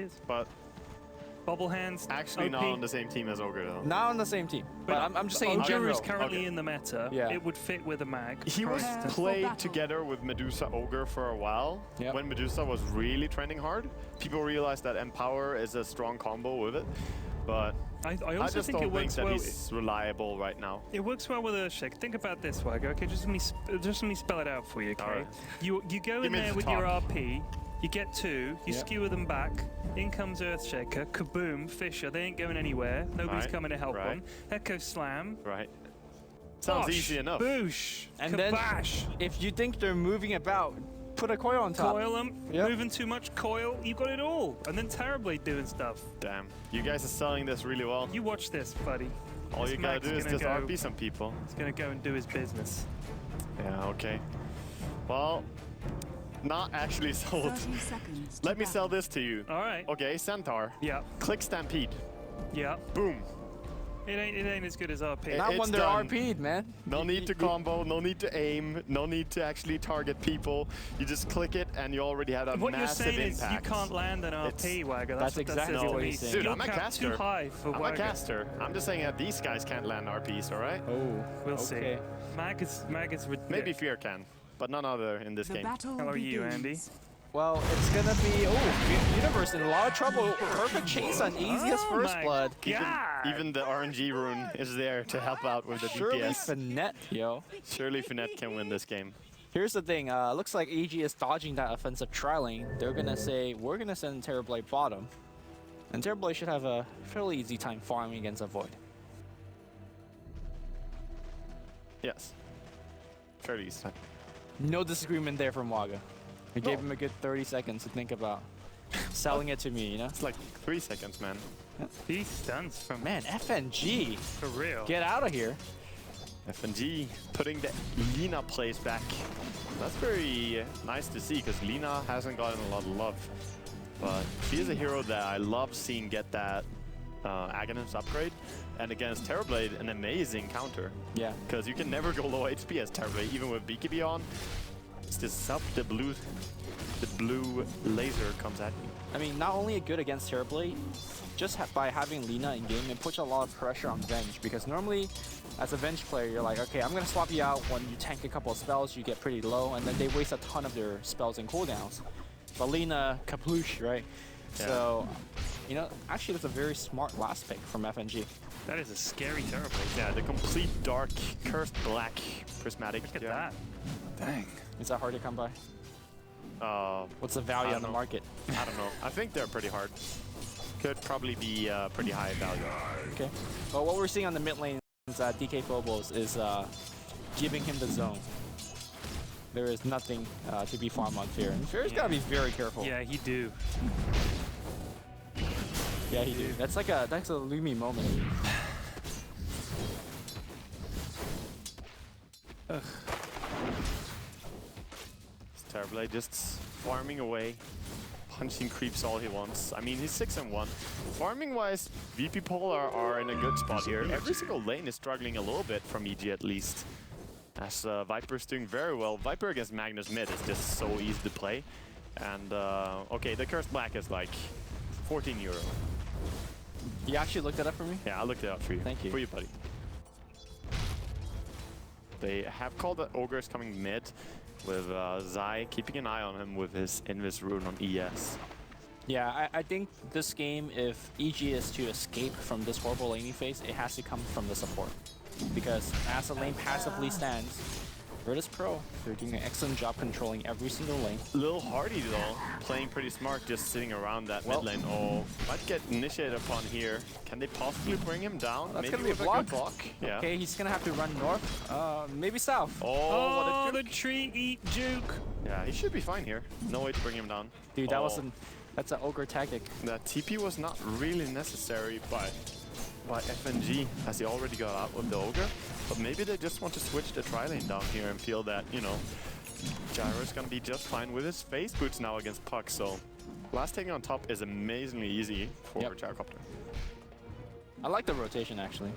is. But Bobble hands. actually OP. not on the same team as Ogre though. Not on the same team. But I'm just saying in Ogre general. is currently Okay. in the meta. Yeah. It would fit with a mag. He was for instance. played together with Medusa Ogre for a while. Yep. When Medusa was really trending hard, people realized that Empower is a strong combo with it. But I I also just think don't it think works that well. he's reliable right now. It works well with Earthshake. Think about this, Waggo. Okay, just let me spell it out for you. Okay, Alright. you go Give in me there the with your top. RP. You get 2. You Yep. skewer them back. In comes Earthshaker. Kaboom! Fisher. They ain't going anywhere. Nobody's Right, coming to help right. them. Echo Slam. Right. Sounds Bosh, easy enough. Boosh. And Kabash. then if you think they're moving about, put a coil on top. Coil them. Yep. Moving too much coil. You got it all. And then Terrorblade doing stuff. Damn. You guys are selling this really well. You watch this, buddy. All This you gotta Mag's do is gonna just go- RP some people. He's gonna go and do his business. Yeah, okay. Well, not actually sold. 30 seconds to Let me battle. sell this to you. All right. Okay, Centaur. Yeah. Click Stampede. Yeah. Boom. It ain't as good as RP. Not It's when they're done. RP'd, man. No need to combo, no need to aim, no need to actually target people. You just click it and you already had a What you're massive saying impact. is you can't land an RP, Wagger. That's exactly says what to he's me. saying. Dude, Skill I'm a cap caster. too high for I'm a Wagger. caster. I'm just saying that these guys can't land RPs, alright? Oh, We'll okay. see. Mag is ridiculous. Maybe Fear can, but none other in this The game. battle How are you, begins. Andy? Well, it's gonna be Universe in a lot of trouble. Perfect chase on easiest Oh first my blood. God. Even the RNG rune is there to help out with the Surely DPS. Finette, yo. Surely Finette can win this game. Here's the thing. Looks like AG is dodging that offensive tri-lane. They're gonna say we're gonna send Terrorblade bottom, and Terrorblade should have a fairly easy time farming against a Void. Yes. Fairly easy. No disagreement there from Waga. We gave No. him a good 30 seconds to think about selling it to me, you know? It's like 3 seconds, man. He stuns from Man, FNG, for real. get out of here. FNG putting the Lina plays back. That's very nice to see because Lina hasn't gotten a lot of love. But she is a hero that I love seeing get that Aghanim upgrade. And against Terrorblade, an amazing counter. Yeah. Because you can never go low HP as Terrorblade, even with BKB on. It's this sub, the blue laser comes at you. I mean, not only good against Terrorblade, just by having Lina in game, it puts a lot of pressure on Venge, because normally, as a Venge player, you're like, okay, I'm gonna swap you out when you tank a couple of spells, you get pretty low, and then they waste a ton of their spells and cooldowns. But Lina, Caploosh, right? Yeah. So, you know, actually that's a very smart last pick from FNG. That is a scary Terrorblade. Yeah, the complete dark, cursed black prismatic. Look at yeah. that. Dang. Is that hard to come by? What's the I value don't on the know. market? I don't know. I think they're pretty hard. Could probably be pretty high value. Okay. Well, what we're seeing on the mid lane is DK Phobos is giving him the zone. There is nothing to be farmed on Fear. And Fear's gotta be very careful. Yeah, he do. Yeah, he do. That's a Lumi moment. Terrorblade just farming away, punching creeps all he wants. I mean, he's 6-1. Farming-wise, VP.POLAR are in a good spot here. Every single lane is struggling a little bit from EG at least. As Viper's doing very well. Viper against Magnus mid is just so easy to play. And, okay, the Cursed Black is like 14 euro. You actually looked that up for me? Yeah, I looked it up for you. Thank you. For you, buddy. They have called that Ogre is coming mid, with Zai keeping an eye on him with his Invis rune on ES. Yeah, I think this game, if EG is to escape from this horrible laning phase, it has to come from the support. Because as the lane passively stands, Virtus Pro, they're doing an excellent job controlling every single lane. Lil Hardy though, playing pretty smart, just sitting around that mid lane. Oh, might get initiated upon here. Can they possibly bring him down? That's Maybe gonna be a with block. good block. Yeah. Okay, he's gonna have to run north, maybe south. Oh, what a the juke. tree eat juke. Yeah, he should be fine here. No way to bring him down. Dude, that's an ogre tactic. That TP was not really necessary by FNG, as he already got out with the Ogre. But maybe they just want to switch the tri-lane down here and feel that, you know, Gyro's gonna be just fine with his phase boots now against Puck. So last taking on top is amazingly easy for Gyrocopter. I like the rotation actually.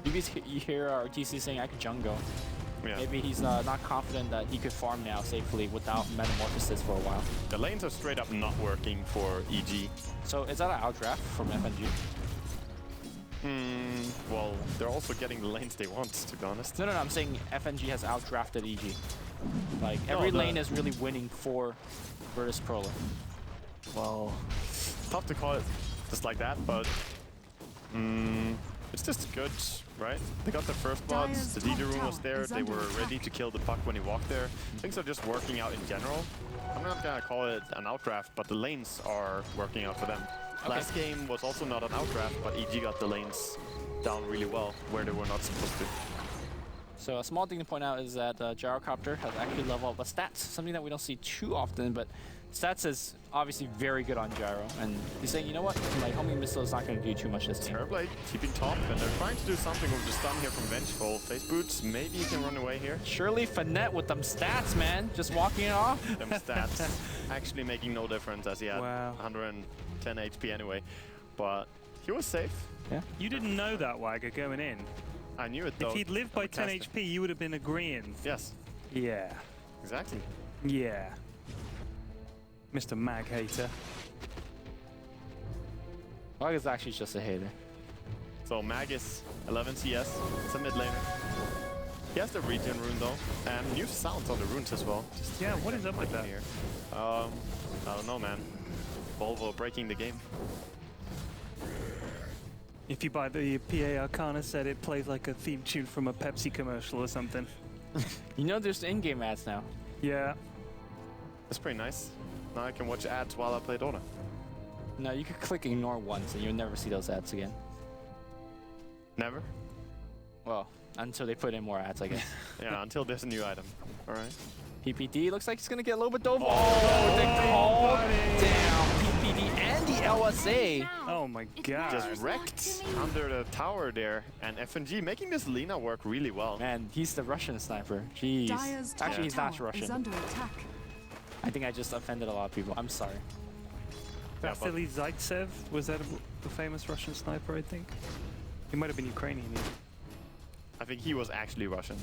You hear Arteezy saying I could jungle. Yeah. Maybe he's not confident that he could farm now safely without Metamorphosis for a while. The lanes are straight up not working for EG. So is that an outdraft from FNG? Well, they're also getting the lanes they want, to be honest. No, I'm saying FNG has outdrafted EG. Like, every lane is really winning for Virtus.Prolar. Well, tough to call it just like that, but it's just good, right? They got the first bloods, the DD room was there, they were ready to kill the puck when he walked there. Things are just working out in general. I'm not gonna call it an outdraft, but the lanes are working out for them. Last game was also not an outdraft, but EG got the lanes down really well where they were not supposed to. So a small thing to point out is that Gyrocopter has actually leveled up the stats, something that we don't see too often, but stats is obviously very good on Gyro, and he's saying, you know what, my homing missile is not going to do too much this game. Terrorblade keeping top, and they're trying to do something with the stun here from Vengeful. Face boots, maybe he can run away here. Surely Finette with them stats, man, just walking it off. Them stats actually making no difference as he had 110 HP anyway, but he was safe. Yeah. You didn't know that, Wagger, going in. I knew it though. If he'd lived by 10 HP, you would have been agreeing. Yes. Yeah. Exactly. Yeah. Mr. Mag hater. Mag is actually just a hater. So Mag is 11 CS, it's a mid laner. He has the regen rune though, and new sounds on the runes as well. Just What is up with that? Here. I don't know, man. Volvo breaking the game. If you buy the PA Arcana set, it plays like a theme tune from a Pepsi commercial or something. You know there's in-game ads now. Yeah. That's pretty nice. Now I can watch ads while I play Dota. No, you could click ignore once and you'll never see those ads again. Never? Well, until they put in more ads, I guess. Yeah, until there's a new item. Alright. PPD looks like he's gonna get a little bit dove. Oh, they called down PPD and the LSA. Oh my god. Just wrecked under the tower there, and FNG making this Lina work really well. Man, he's the Russian sniper. Jeez. Actually, he's not Russian. Under attack. I think I just offended a lot of people. I'm sorry. Vasily Zaitsev, was that the famous Russian sniper, I think? He might have been Ukrainian. Even. I think he was actually Russian,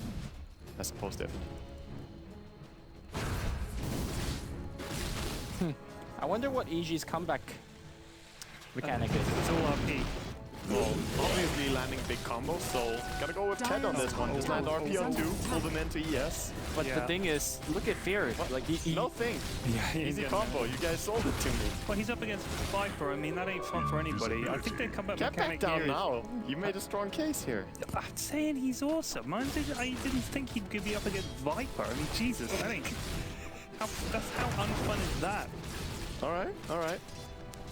as opposed to I wonder what EG's comeback mechanic is. It's all RP. Well, obviously landing big combos, so gotta go with Ted on this one. Just land RP on 2, pull them into ES. But the thing is, look at Fear. Like he No thing. Yeah, Easy combo. You guys sold it to me. Well, he's up against Viper. I mean, that ain't fun for anybody. I think they come back Get back mechanic down here. now. You made a strong case here. I'm saying he's awesome. I didn't think he'd be up against Viper. I mean, Jesus, that ain't... how unfun is that? Alright, alright.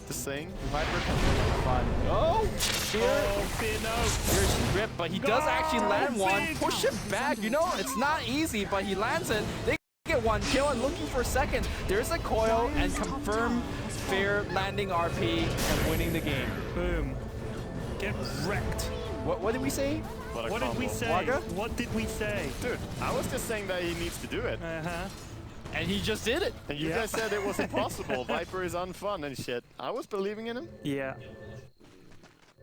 Just saying. Viper can be fun. Oh, Fear. Oh, Fear, no. Fear's ripped, but he does actually land one. Big. Push it back. You know, it's not easy, but he lands it. They get one kill and looking for a second. There's a coil and confirm Fear landing RP and winning the game. Boom. Get wrecked. What did we say? What did we say? Wagga? What did we say? Dude, I was just saying that he needs to do it. Uh-huh. And he just did it. And you guys said it was impossible. Viper is unfun and shit. I was believing in him. Yeah.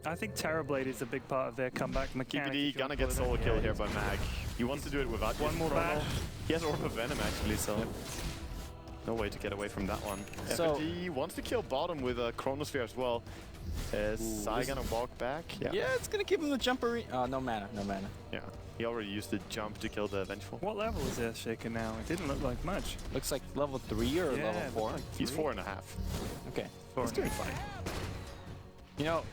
I think Terrorblade is a big part of their comeback mechanic. PPD gonna get solo kill here by Mag. He wants to do it without One more bash. He has Orb of Venom actually, so no way to get away from that one. So FNG wants to kill bottom with a Chronosphere as well. Is Sai gonna walk back? Yeah, it's gonna give him the jumper. No mana, no mana. Yeah. He already used the jump to kill the Vengeful. What level is Earthshaker now? It didn't look like much. Looks like level 3 or Yeah, level 4. like He's 3. 4.5. Okay. He's doing fine. You know,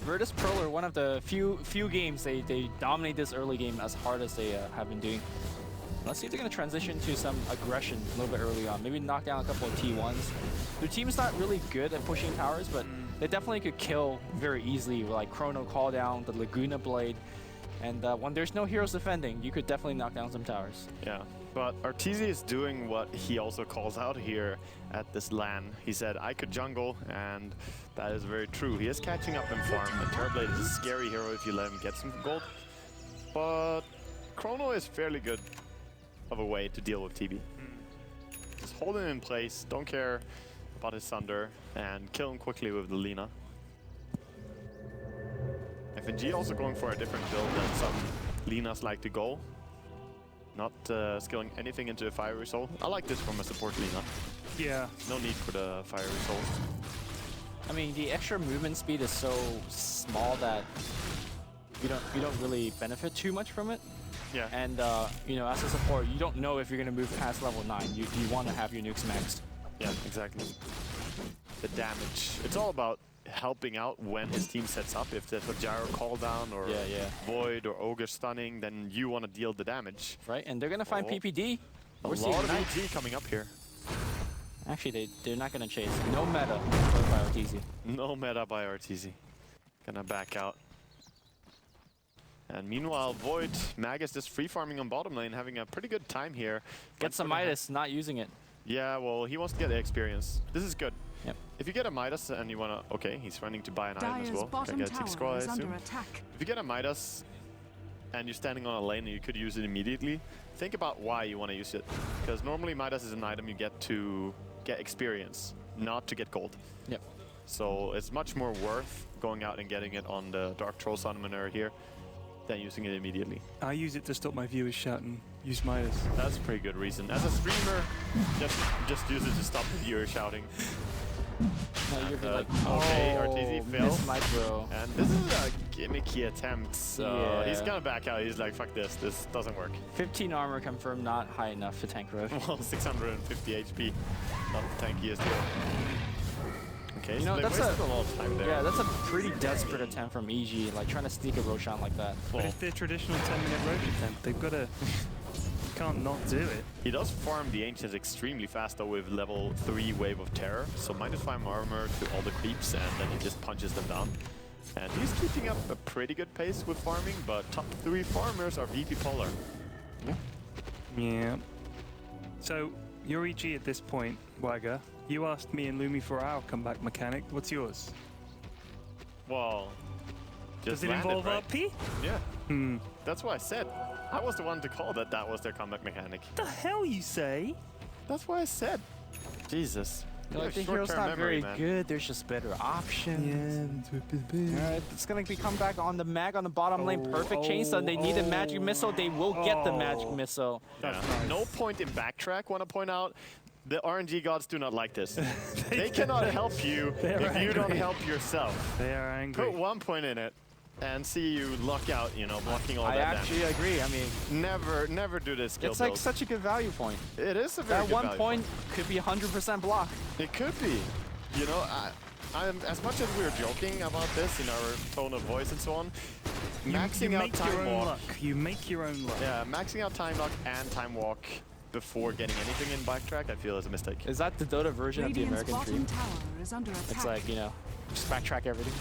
Virtus.Prolar, one of the few games they dominate this early game as hard as they have been doing. Let's see if they're going to transition to some aggression a little bit early on. Maybe knock down a couple of T1s. Their team's not really good at pushing towers, but they definitely could kill very easily with like Chrono Call Down, the Laguna Blade. And when there's no heroes defending, you could definitely knock down some towers. Yeah, but Arteezy is doing what he also calls out here at this LAN. He said, I could jungle, and that is very true. He is catching up in farm, and Terrorblade is a scary hero if you let him get some gold. But Chrono is fairly good of a way to deal with TB. Just hold him in place, don't care about his Sunder, and kill him quickly with the Lina. FNG also going for a different build than some Linas like to go. not skilling anything into a Fiery Soul. I like this from a support Lina. Yeah. No need for the Fiery Soul. I mean, the extra movement speed is so small that you don't really benefit too much from it. Yeah. And you know, as a support, you don't know if you're gonna move past level 9. You want to have your nukes maxed. Yeah, exactly. The damage. It's all about helping out when his team sets up. If there's a gyro call down or void or ogre stunning, then you want to deal the damage. Right, and they're gonna find PPD. A We're lot seeing of Knight. EG coming up here. Actually, they're not gonna chase. No meta by Arteezy. No meta by Arteezy. Gonna back out. And meanwhile, Void, Magus just free farming on bottom lane, having a pretty good time here. Get some Midas, not using it. Yeah, well, he wants to get the experience. This is good. Yep. If you get a Midas and you wanna, okay, he's running to buy an item as Dyer's well. bottom Gonna get a tick scroll, I tower is assume. under attack. If you get a Midas and you're standing on a lane and you could use it immediately, think about why you want to use it. Because normally Midas is an item you get to get experience, not to get gold. Yep. So it's much more worth going out and getting it on the Dark Troll Summoner here than using it immediately. I use it to stop my viewers shouting, use Midas. That's a pretty good reason. As a streamer, just use it to stop the viewer shouting. No, you're like, okay, oh, Arteezy miss fails. my throw. And this is a gimmicky attempt, so Yeah. he's gonna back out. He's like, fuck this doesn't work. 15 armor confirmed, not high enough to tank road. Well, 650 HP, not the tankiest here. Okay, You so know, they that's wasted a lot of time there. Yeah, that's a pretty desperate attempt from EG, like trying to sneak a Roshan like that. But it's their traditional 10-minute roach attempt. They've got to... can't not do it. He does farm the Ancients extremely fast though with level 3 Wave of Terror. So -5 armor to all the creeps and then he just punches them down. And he's keeping up a pretty good pace with farming, but top 3 farmers are VP.POLAR. Yeah. So, your EG at this point, Wagger, you asked me and Lumi for our comeback mechanic. What's yours? Well, just Does it landed, involve right? RP? Yeah. That's why I said. I was the one to call that was their comeback mechanic. What the hell you say? That's why I said. Jesus. Like, the short-term hero's not memory, very man. good, there's just better options. Alright, it's gonna be come back on the mag on the bottom lane. Perfect chainstun. They need a magic missile. They will get the magic missile. Yeah. nice. No point in backtrack, want to point out. The RNG gods do not like this. They cannot help you if you don't help yourself. They are angry. Put 1 point in it and see you luck out, you know, blocking all I that actually agree. I mean, damage. Never do this skill it's like build. such a good value point. It is a very That good 1 value point could be 100% block. It could be. You know, I'm as much as we were joking about this in our tone of voice and so on, maxing you out make your time own walk. luck. You make your own luck. Yeah, maxing out time lock and time walk before getting anything in backtrack, I feel is a mistake. Is that the Dota version of the Radiant's American bottom Dream? tower is under attack. It's like, you know, just backtrack everything.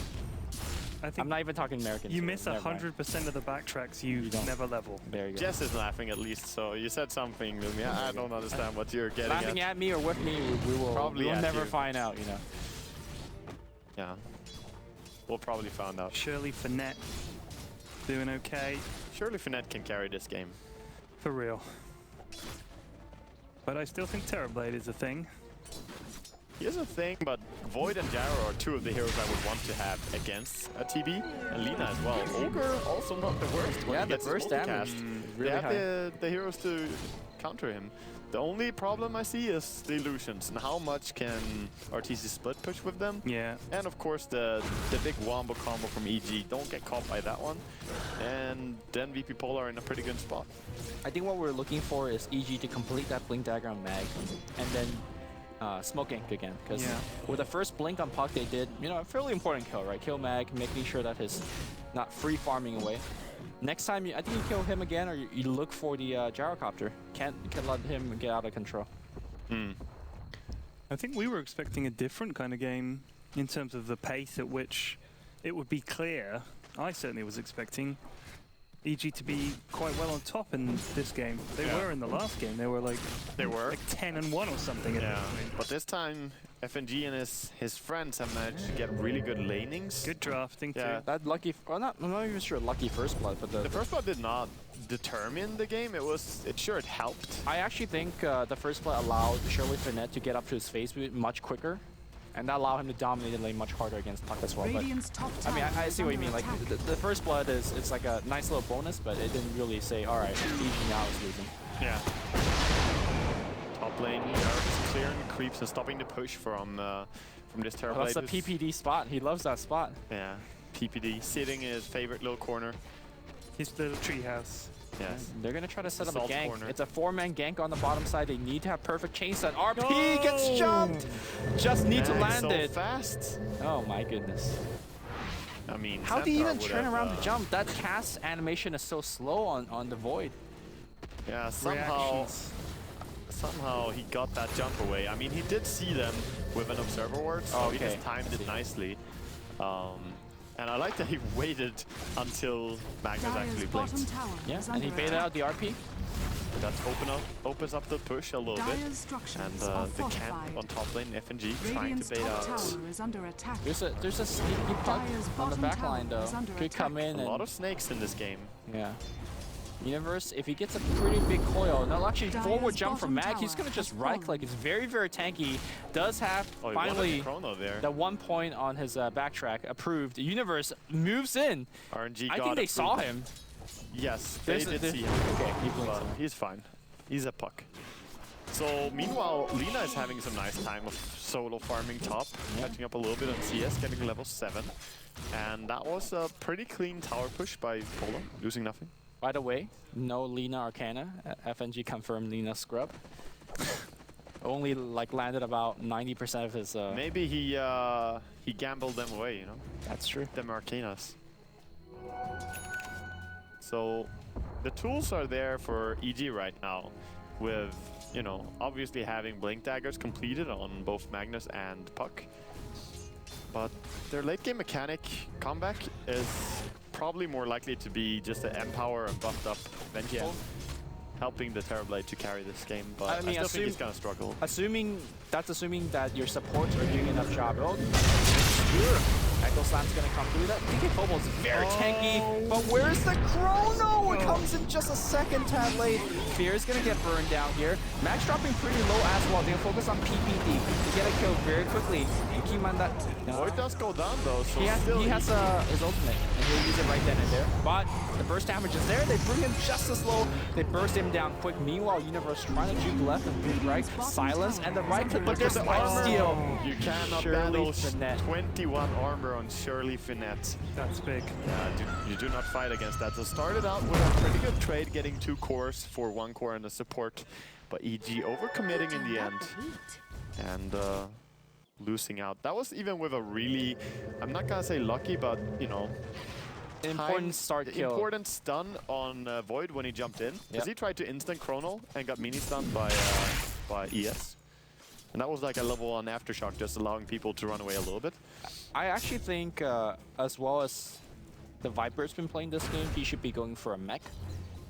I think I'm not even talking American. you so miss never mind. 100% of the backtracks you don't. never level. There you go. Jess is laughing at least, so you said something, Lumi. I don't understand what you're getting Laughing at me or with me, we will Probably we'll at never you. find out, you know. Yeah. We'll probably find out. Shirley Finette doing okay, Surely Finette can carry this game. for real. But I still think Terrorblade is a thing. Here's the thing, but Void and Gyro are 2 of the heroes I would want to have against a TB, and Lina as well. Ogre also not the worst when Yeah, he the gets his burst damage multicast. is They really have high. the heroes to counter him. The only problem I see is the illusions and how much can Arteezy split push with them. Yeah. And of course the big wombo combo from EG. Don't get caught by that one. And then VP.POLAR in a pretty good spot. I think what we're looking for is EG to complete that blink dagger on mag, and then smoke ink again. Because Yeah. with the first blink on Puck, they did, you know, a fairly important kill, right? Kill mag, making sure that he's not free farming away. Next time, I think you kill him again, or you look for the gyrocopter. Can't let him get out of control. I think we were expecting a different kind of game in terms of the pace at which it would be clear. I certainly was expecting EG to be quite well on top in this game. They were in the last game. They were like 10-1 or something. At Yeah, that point. but this time FNG and his friends have managed to get really good lanings. Good drafting Yeah. too. That lucky, well, I'm not even sure lucky first blood, but The first blood did not determine the game. It helped. I actually think the first blood allowed Shirley Finette to get up to his face much quicker, and that allowed him to dominate the lane much harder against Puck as well. But, Radiant's top I mean, tower I is see what you under mean. Like attack. the first blood it's like a nice little bonus, but it didn't really say, all right, EG now is losing. Yeah. Top lane, Jarvis is clearing creeps and stopping the push from this Terrorblade. That's the PPD spot. He loves that spot. Yeah, PPD sitting in his favorite little corner. His little treehouse. Yes. They're gonna try to set up a Assault gank. corner. It's a 4-man gank on the bottom side. They need to have perfect chain set. RP gets jumped. Just need to land so it. fast. Oh my goodness. I mean, How do you Centaur even would turn have, around the jump? That cast animation is so slow on the Void. Yeah, somehow he got that jump away. I mean, he did see them with an observer ward, so he just timed it nicely. And I like that he waited until Magnus actually blinked. Yeah, and he baited out the RP. That opens up the push a little bit. And the camp on top lane, FNG, trying to bait out. There's a sneaky puck on the back line though. Could come in A and lot of snakes in this game. yeah. Universe, if he gets a pretty big coil, no, actually forward jump from Mag, he's gonna just right click. It's very, very tanky. Does have finally chrono there. the 1 point on his backtrack approved. Universe moves in. RNG I got think they approved. saw him. Yes, they did see him. Okay, he blinks But him. he's fine. He's a puck. So meanwhile, Lina is having some nice time of solo farming top, catching up a little bit on CS, getting level 7. And that was a pretty clean tower push by Polar, losing nothing. By the way, no Lina Arcana. FNG confirmed Lina scrub. Only like landed about 90% of his. Maybe he gambled them away, you know. That's true. Them Arcanas. So the tools are there for EG right now, with obviously having Blink Daggers completed on both Magnus and Puck. But their late game mechanic comeback is probably more likely to be just an Empower and buffed up Vengeful, helping the Terrorblade to carry this game. But I still think he's gonna struggle. Assuming that your supports are doing enough job. Echo Slam's gonna come through that. DK Phobos is very tanky, but where's the chrono? It comes in just a second tad late. Fear is gonna get burned down here. Max dropping pretty low as well. They're gonna focus on PPD to get a kill very quickly. And keep in mind that Void does go down though, so he has his ultimate, and he'll use it right then and there. But the burst damage is there. They bring him just as low. They burst him down quick. Meanwhile, Universe trying to juke left and juke right. Silence and the right click, but there's a life steal. You cannot battle 21 armor on Shirley Finette. That's big. You do not fight against that. So started out with a pretty good trade, getting 2 cores for 1 core and a support, but EG overcommitting in the end and losing out. That was even with a really, I'm not gonna say lucky, but Important start kill. Important stun on Void when he jumped in, because he tried to instant chrono and got mini stunned by ES. And that was like a level 1 aftershock, just allowing people to run away a little bit. I actually think, as well as the Viper's been playing this game, he should be going for a mech.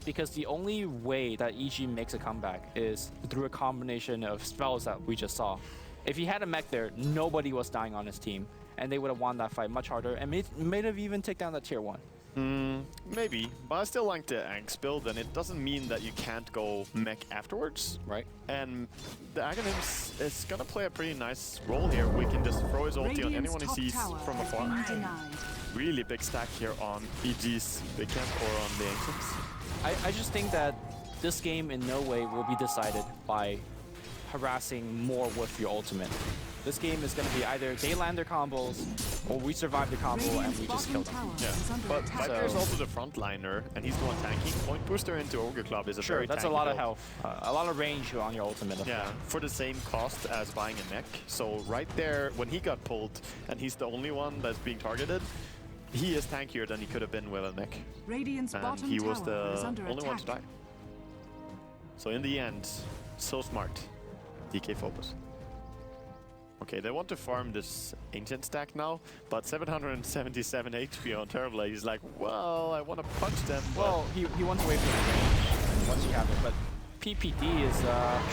Because the only way that EG makes a comeback is through a combination of spells that we just saw. If he had a mech there, nobody was dying on his team. And they would have won that fight much harder and may have even taken down the tier 1. Maybe, but I still like the Angst build, and it doesn't mean that you can't go mech afterwards. Right. And the Aghanim's is gonna play a pretty nice role here. We can just throw his ulti on anyone he sees from afar. Really big stack here on EG's big camp or on the Ancients. I just think that this game in no way will be decided by harassing more with your ultimate. This game is going to be either they land their combos or we survive the combo and we just kill them. Yeah, but Viper is also the frontliner and he's the one tanking. Point booster into Ogre Club is a very that's tanky a lot build. of health, a lot of range on your ultimate. Yeah, for the same cost as buying a mech. So right there, when he got pulled and he's the only one that's being targeted, he is tankier than he could have been with a mech. And he was the only one to die. So in the end, so smart, DK Phobos. Okay, they want to farm this Ancient stack now, but 777 HP on Terrorblade. He's like, well, I want to punch them. Well, he wants away from the range once you have it, but PPD is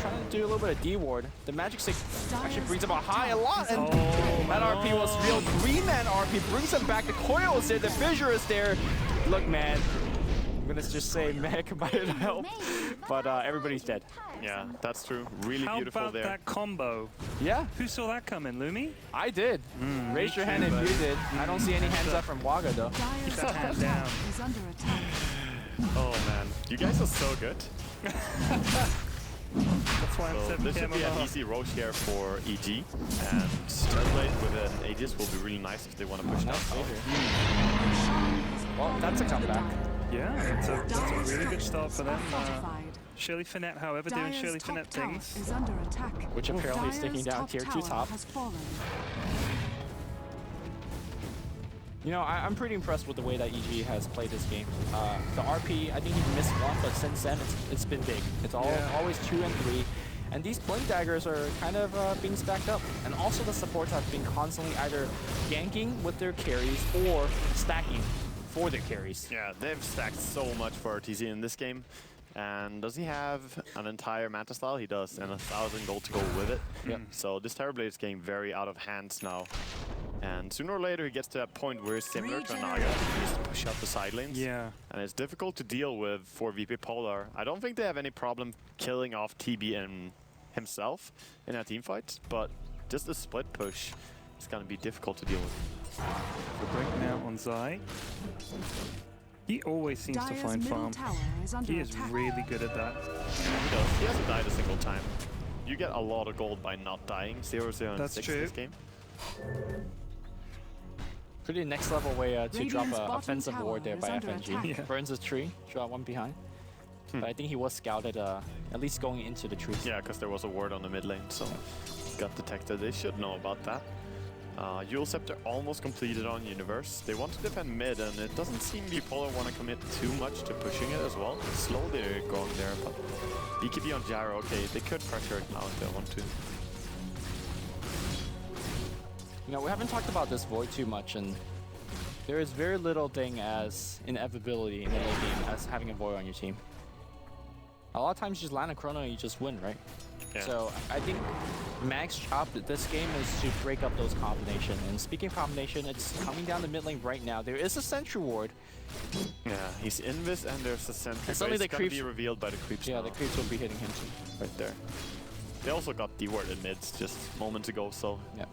trying to do a little bit of D-ward. The Magic Stick actually brings him a high a lot, and that RP was real. Green Man RP brings him back. The coil is there, the fissure is there. Look, man, I'm gonna just say mech might help, but everybody's dead. Yeah, that's true. Really beautiful How about there. that combo? Yeah. Who saw that coming, Lumi? I did. Raise your hand if you did. I don't see any hands up from Waga, though. Keep that hand down. Oh man, you guys are so good. That's why I'm So 7 this should be an KMLR. easy roach here for EG, and Terrorblade with an Aegis will be really nice if they want to push down. Well, that's a comeback. Yeah, that's a really good start for them. Shirley Finette, however, doing Shirley Finette things. Is under attack. Which apparently is taking down tier 2 top. Has fallen. You know, I'm pretty impressed with the way that EG has played this game. The RP, I think he missed one, but since then it's been big. It's always 2 and 3. And these blink daggers are kind of being stacked up. And also the supports have been constantly either ganking with their carries or stacking for their carries. Yeah, they've stacked so much for Arteezy in this game. And does he have an entire Manta style? He does, and 1,000 gold to go with it. Yep. So this Terrorblade is getting very out of hands now. And sooner or later he gets to that point where he's similar to Naga. He needs to push out the side lanes. Yeah. And it's difficult to deal with for VP.POLAR. I don't think they have any problem killing off TB and himself in a team fight, but just a split push is going to be difficult to deal with. The break now on Zai. He always seems to find farm. He is really good at that. He does. He hasn't died a single time. You get a lot of gold by not dying. 0-0 and 6 this game. Pretty next level way to Radiant's drop an bottom offensive tower ward there is by under FNG. attack. Yeah. Burns a tree, draw one behind. But I think he was scouted at least going into the trees. Yeah, because there was a ward on the mid lane, so got detected. They should know about that. Eul Scepter almost completed on Universe. They want to defend mid, and it doesn't seem VP.POLAR want to commit too much to pushing it as well. Slowly they're going there, but BKB on Gyro, okay, they could pressure it now if they want to. You know, we haven't talked about this Void too much, and there is very little thing as inevitability in the late game as having a Void on your team. A lot of times you just land a Chrono and you just win, right? Yeah. So I think Mag's job this game is to break up those combinations. And speaking of combination, it's coming down the mid lane right now. There is a sentry ward. Yeah, he's Invis and there's a sentry. And suddenly it's the gonna creeps be revealed by the creeps. Yeah, now. the creeps will be hitting him too. Right there. They also got D-warded mids just moments ago, so Yeah.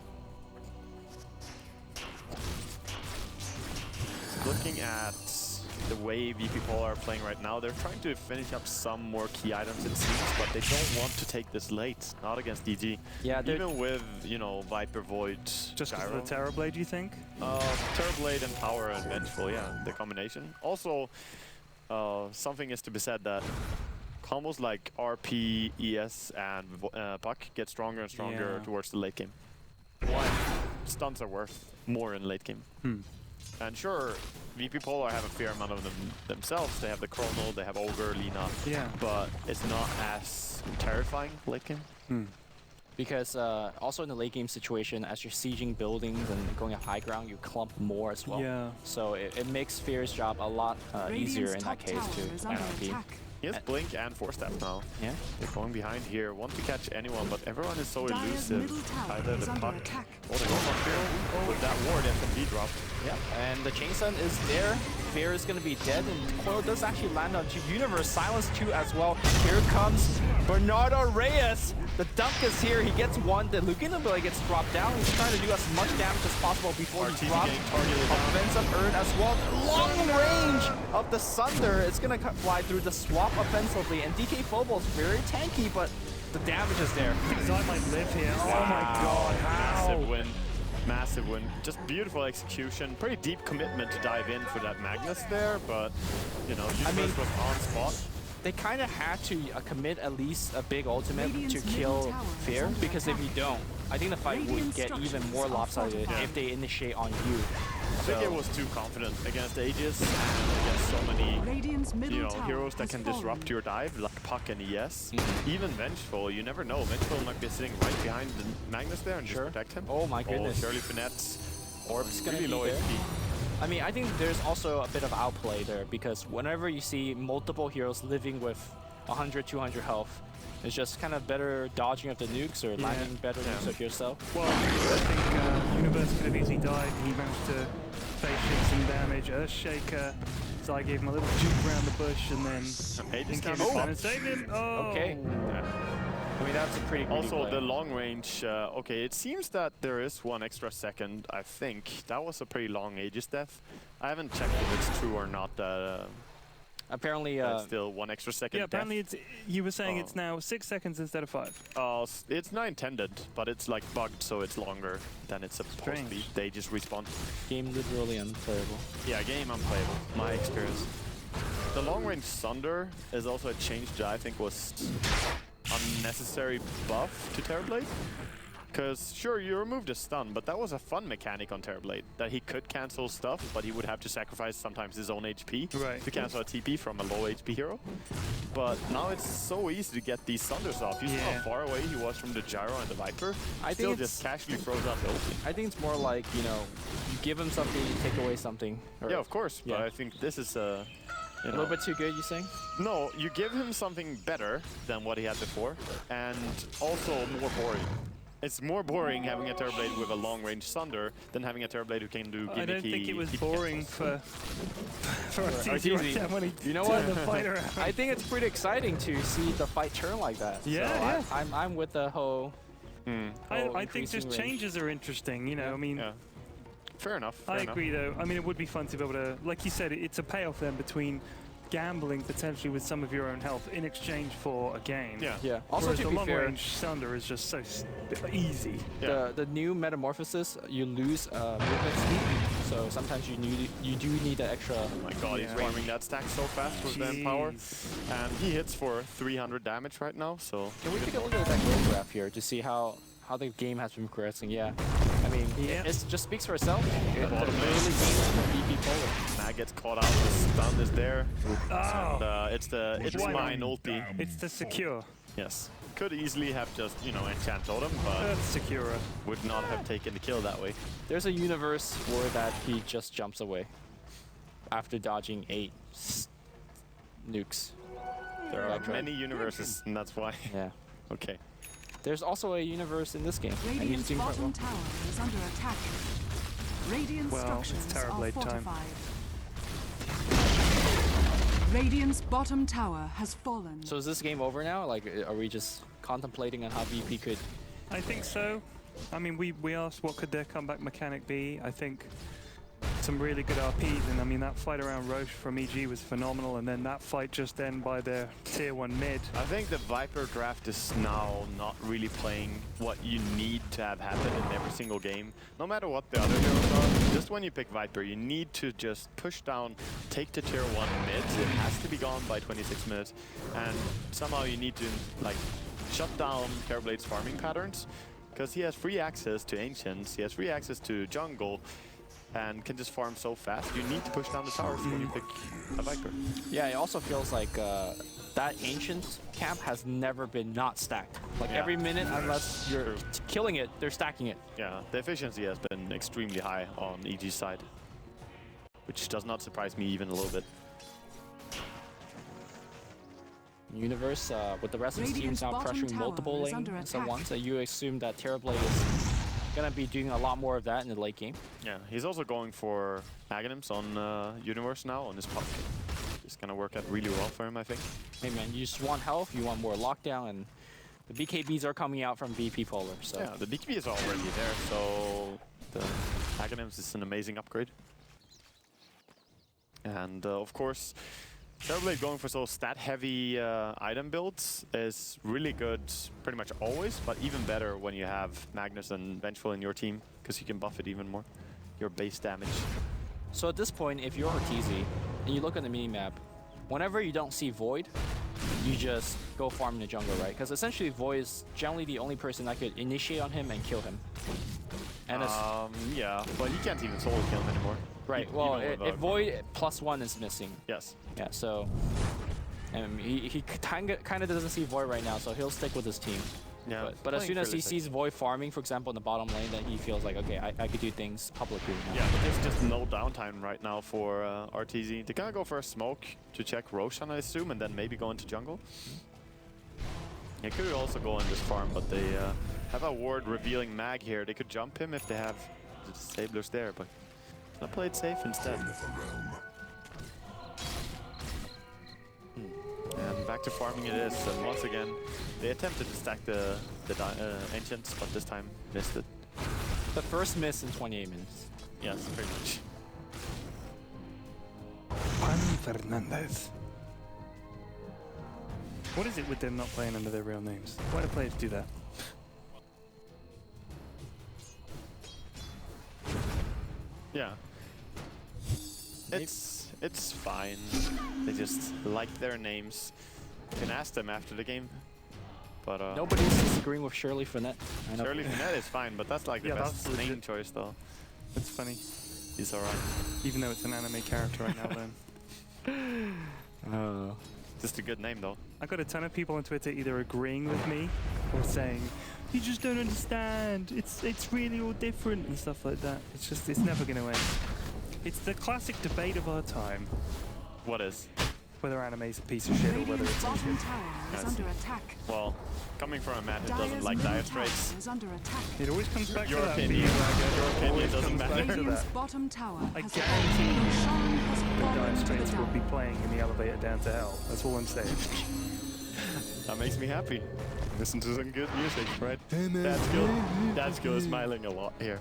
looking at the way VP.POLAR are playing right now, they're trying to finish up some more key items it seems, but they don't want to take this late, not against DG. Yeah, even with, you know, Viper, Void, Just because Gyro. of the Terrorblade, you think? Terrorblade and Power and Vengeful, yeah, the combination. Also, something is to be said that combos like RP, ES, and Puck get stronger and stronger towards the late game. One, stuns are worth more in late game. And sure, VP.POLAR have a fair amount of them themselves. They have the Chrono, they have Ogre, Lina, but it's not as terrifying late game. Because also in the late game situation, as you're sieging buildings and going up high ground, you clump more as well. Yeah. So it makes Fear's job a lot easier in that case to NRP. He has Blink and Force Staff now. Yeah. They're going behind here, want to catch anyone, but everyone is so Dyer's elusive. middle tower Either is the under Puck attack. or the Gold with that ward FNV drop. Yeah. And the Chain Stun is there. Fear is going to be dead, and Coil does actually land on Universe. Silence 2 as well. Here comes Bernardo Reyes. The dunk is here. He gets one. The Lugina ability gets dropped down. He's trying to do as much damage as possible before he drops. Offensive Urn as well. Long range of the Sunder. It's going to fly through the swap offensively. And DK Phobos very tanky, but the damage is there. Zai might live here. Oh my god, how? Massive win. Massive win. Just beautiful execution. Pretty deep commitment to dive in for that Magnus there, but, you know, Universe was on spot. They kind of had to commit at least a big ultimate Radiant's to middle kill tower is Fear, under because if attack. you don't, I think the fight would Radiant get even structures more are lopsided fortified. if they initiate on you. I think it was too confident against Aegis and against so many Radiant's middle you know, tower heroes that has can fallen. disrupt your dive, like Puck and ES. Even Vengeful, you never know. Vengeful might be sitting right behind the Magnus there and just protect him. Oh my goodness. Shirley Finette. Orb's gonna really be low there. HP. I mean, I think there's also a bit of outplay there, because whenever you see multiple heroes living with 100, 200 health, it's just kind of better dodging of the nukes or landing better nukes of yourself. Well, I think Universe could have easily died. He managed to face shield some damage. Earthshaker. So I gave him a little juke around the bush, and then Aegis came down. in and saved him. Oh. Okay. I mean, that's a pretty greedy Also, play. the long range, okay, it seems that there is one extra second, I think. That was a pretty long Aegis death. I haven't checked if it's true or not. Apparently, That's still 1 extra second. Yeah, apparently it's. You were saying it's now 6 seconds instead of 5. It's not intended, but it's like bugged, so it's longer than it's supposed to be. They just respawn. game literally unplayable. Yeah, game unplayable. My experience. The long range Thunder is also a change that I think was unnecessary buff to Terrorblade. Because, sure, you removed a stun, but that was a fun mechanic on Terrorblade. That he could cancel stuff, but he would have to sacrifice sometimes his own HP to cancel a TP from a low HP hero. But now it's so easy to get these Thunders off. You saw how far away he was from the Gyro and the Viper. I Still think just casually froze out the ulti. I think it's more like, you know, you give him something, you take away something. Yeah, of course, but I think this is a little bit too good, you saying? No, you give him something better than what he had before, and also more boring. It's more boring having a Terrorblade with a long-range Thunder than having a Terrorblade who can do gimmicky... I don't think it was boring for Arteezy. When he you know what? the fight around. I think it's pretty exciting to see the fight turn like that. Yeah, so I'm with the whole... I think just changes are interesting, you know, I mean... Yeah. Fair enough. I agree, though. I mean, it would be fun to be able to... Like you said, it's a payoff then between gambling potentially with some of your own health in exchange for a game. Yeah. Also, whereas to the be fair, long-range Thunder is just so easy. the new Metamorphosis, you lose movement speed, so sometimes you do need that extra... Oh my god, he's farming that stack so fast with the Empower. And he hits for 300 damage right now, so... Can we take a look at that game graph here to see how the game has been progressing? Yeah. I mean, it just speaks for itself. It's a really game VP.POLAR. Mag gets caught out, the stun is there. And it's mine ulti. It's the secure. Yes. Could easily have just, you know, enchant totem, but That's secure. would not have taken the kill that way. There's a universe where that he just jumps away after dodging 8 nukes. There are many universes, and that's why. Yeah. Okay. There's also a universe in this game. Radiant's bottom tower is under attack. Radiant structures it's are Terrorblade time. fortified. Radiant's bottom tower has fallen. So is this game over now? Like, are we just contemplating on how VP could... I think so. I mean, we asked what could their comeback mechanic be. I think some really good RPs, and I mean that fight around Roche from EG was phenomenal, and then that fight just then by their tier 1 mid. I think the Viper draft is now not really playing what you need to have happen in every single game. No matter what the other heroes are, just when you pick Viper, you need to just push down, take the tier 1 mid. It has to be gone by 26 minutes, and somehow you need to like shut down Terrorblade's farming patterns, because he has free access to Ancients, he has free access to jungle, and can just farm so fast. You need to push down the towers when you pick a Viper. Yeah, it also feels like that Ancient camp has never been not stacked. Like every minute, unless you're killing it, they're stacking it. Yeah, the efficiency has been extremely high on EG's side, which does not surprise me even a little bit. Universe, with the rest of his teams now pressuring multiple lanes at once, you assume that Terrorblade is gonna be doing a lot more of that in the late game. Yeah, he's also going for Aghanims on Universe now on his puck. It's gonna work out really well for him, I think. Hey man, you just want health, you want more lockdown, and the BKBs are coming out from VP.POLAR. So yeah, the BKB is already there, so the Aghanims is an amazing upgrade. And of course, Terrorblade going for so stat-heavy item builds is really good pretty much always, but even better when you have Magnus and Vengeful in your team, because you can buff it even more, your base damage. So at this point, if you're Arteezy, and you look at the minimap, whenever you don't see Void, you just go farm in the jungle, right? Because essentially Void is generally the only person that could initiate on him and kill him. And yeah, but you can't even solo kill him anymore. Right, well, if Void +1 is missing. Yes. Yeah, so he kind of doesn't see Void right now, so he'll stick with his team. Yeah. But as soon as he sees Void farming, for example, in the bottom lane, then he feels like, okay, I could do things publicly now. Yeah, but there's just no downtime right now for Arteezy. They're gonna go for a smoke to check Roshan, I assume, and then maybe go into jungle. They could also go in this farm, but they have a ward revealing Mag here. They could jump him if they have the Disablers there, but I played safe instead. And back to farming it is, and once again, they attempted to stack the Ancients, but this time missed it. The first miss in 28 minutes. Yes, pretty much. Juan Fernandez. What is it with them not playing under their real names? Why do players do that? Yeah. It's fine. They just like their names. You can ask them after the game. But Nobody's disagreeing with Shirley Finette. I know. Shirley Finette is fine, but that's like the best that's name legit. choice though. It's funny. He's alright. Even though it's an anime character right now then. Just a good name though. I got a ton of people on Twitter either agreeing with me or saying, you just don't understand. It's really all different and stuff like that. It's never going to end. It's the classic debate of our time. What is? Whether anime's a piece of shit or whether Radiant's it's bottom good. tower is under attack. Well, coming from a man who doesn't Dire's like middle dire tower straits, is under attack. It always comes back Your to that. opinion. Your opinion Always doesn't comes matter. back to Radiant's that. bottom tower I has guarantee fallen. Roshan has The fallen Dire to the Straits will be down. playing in the elevator down to hell. That's all I'm saying. that makes me happy. Listen to some good music, right? That's good. That's good. Smiling a lot here.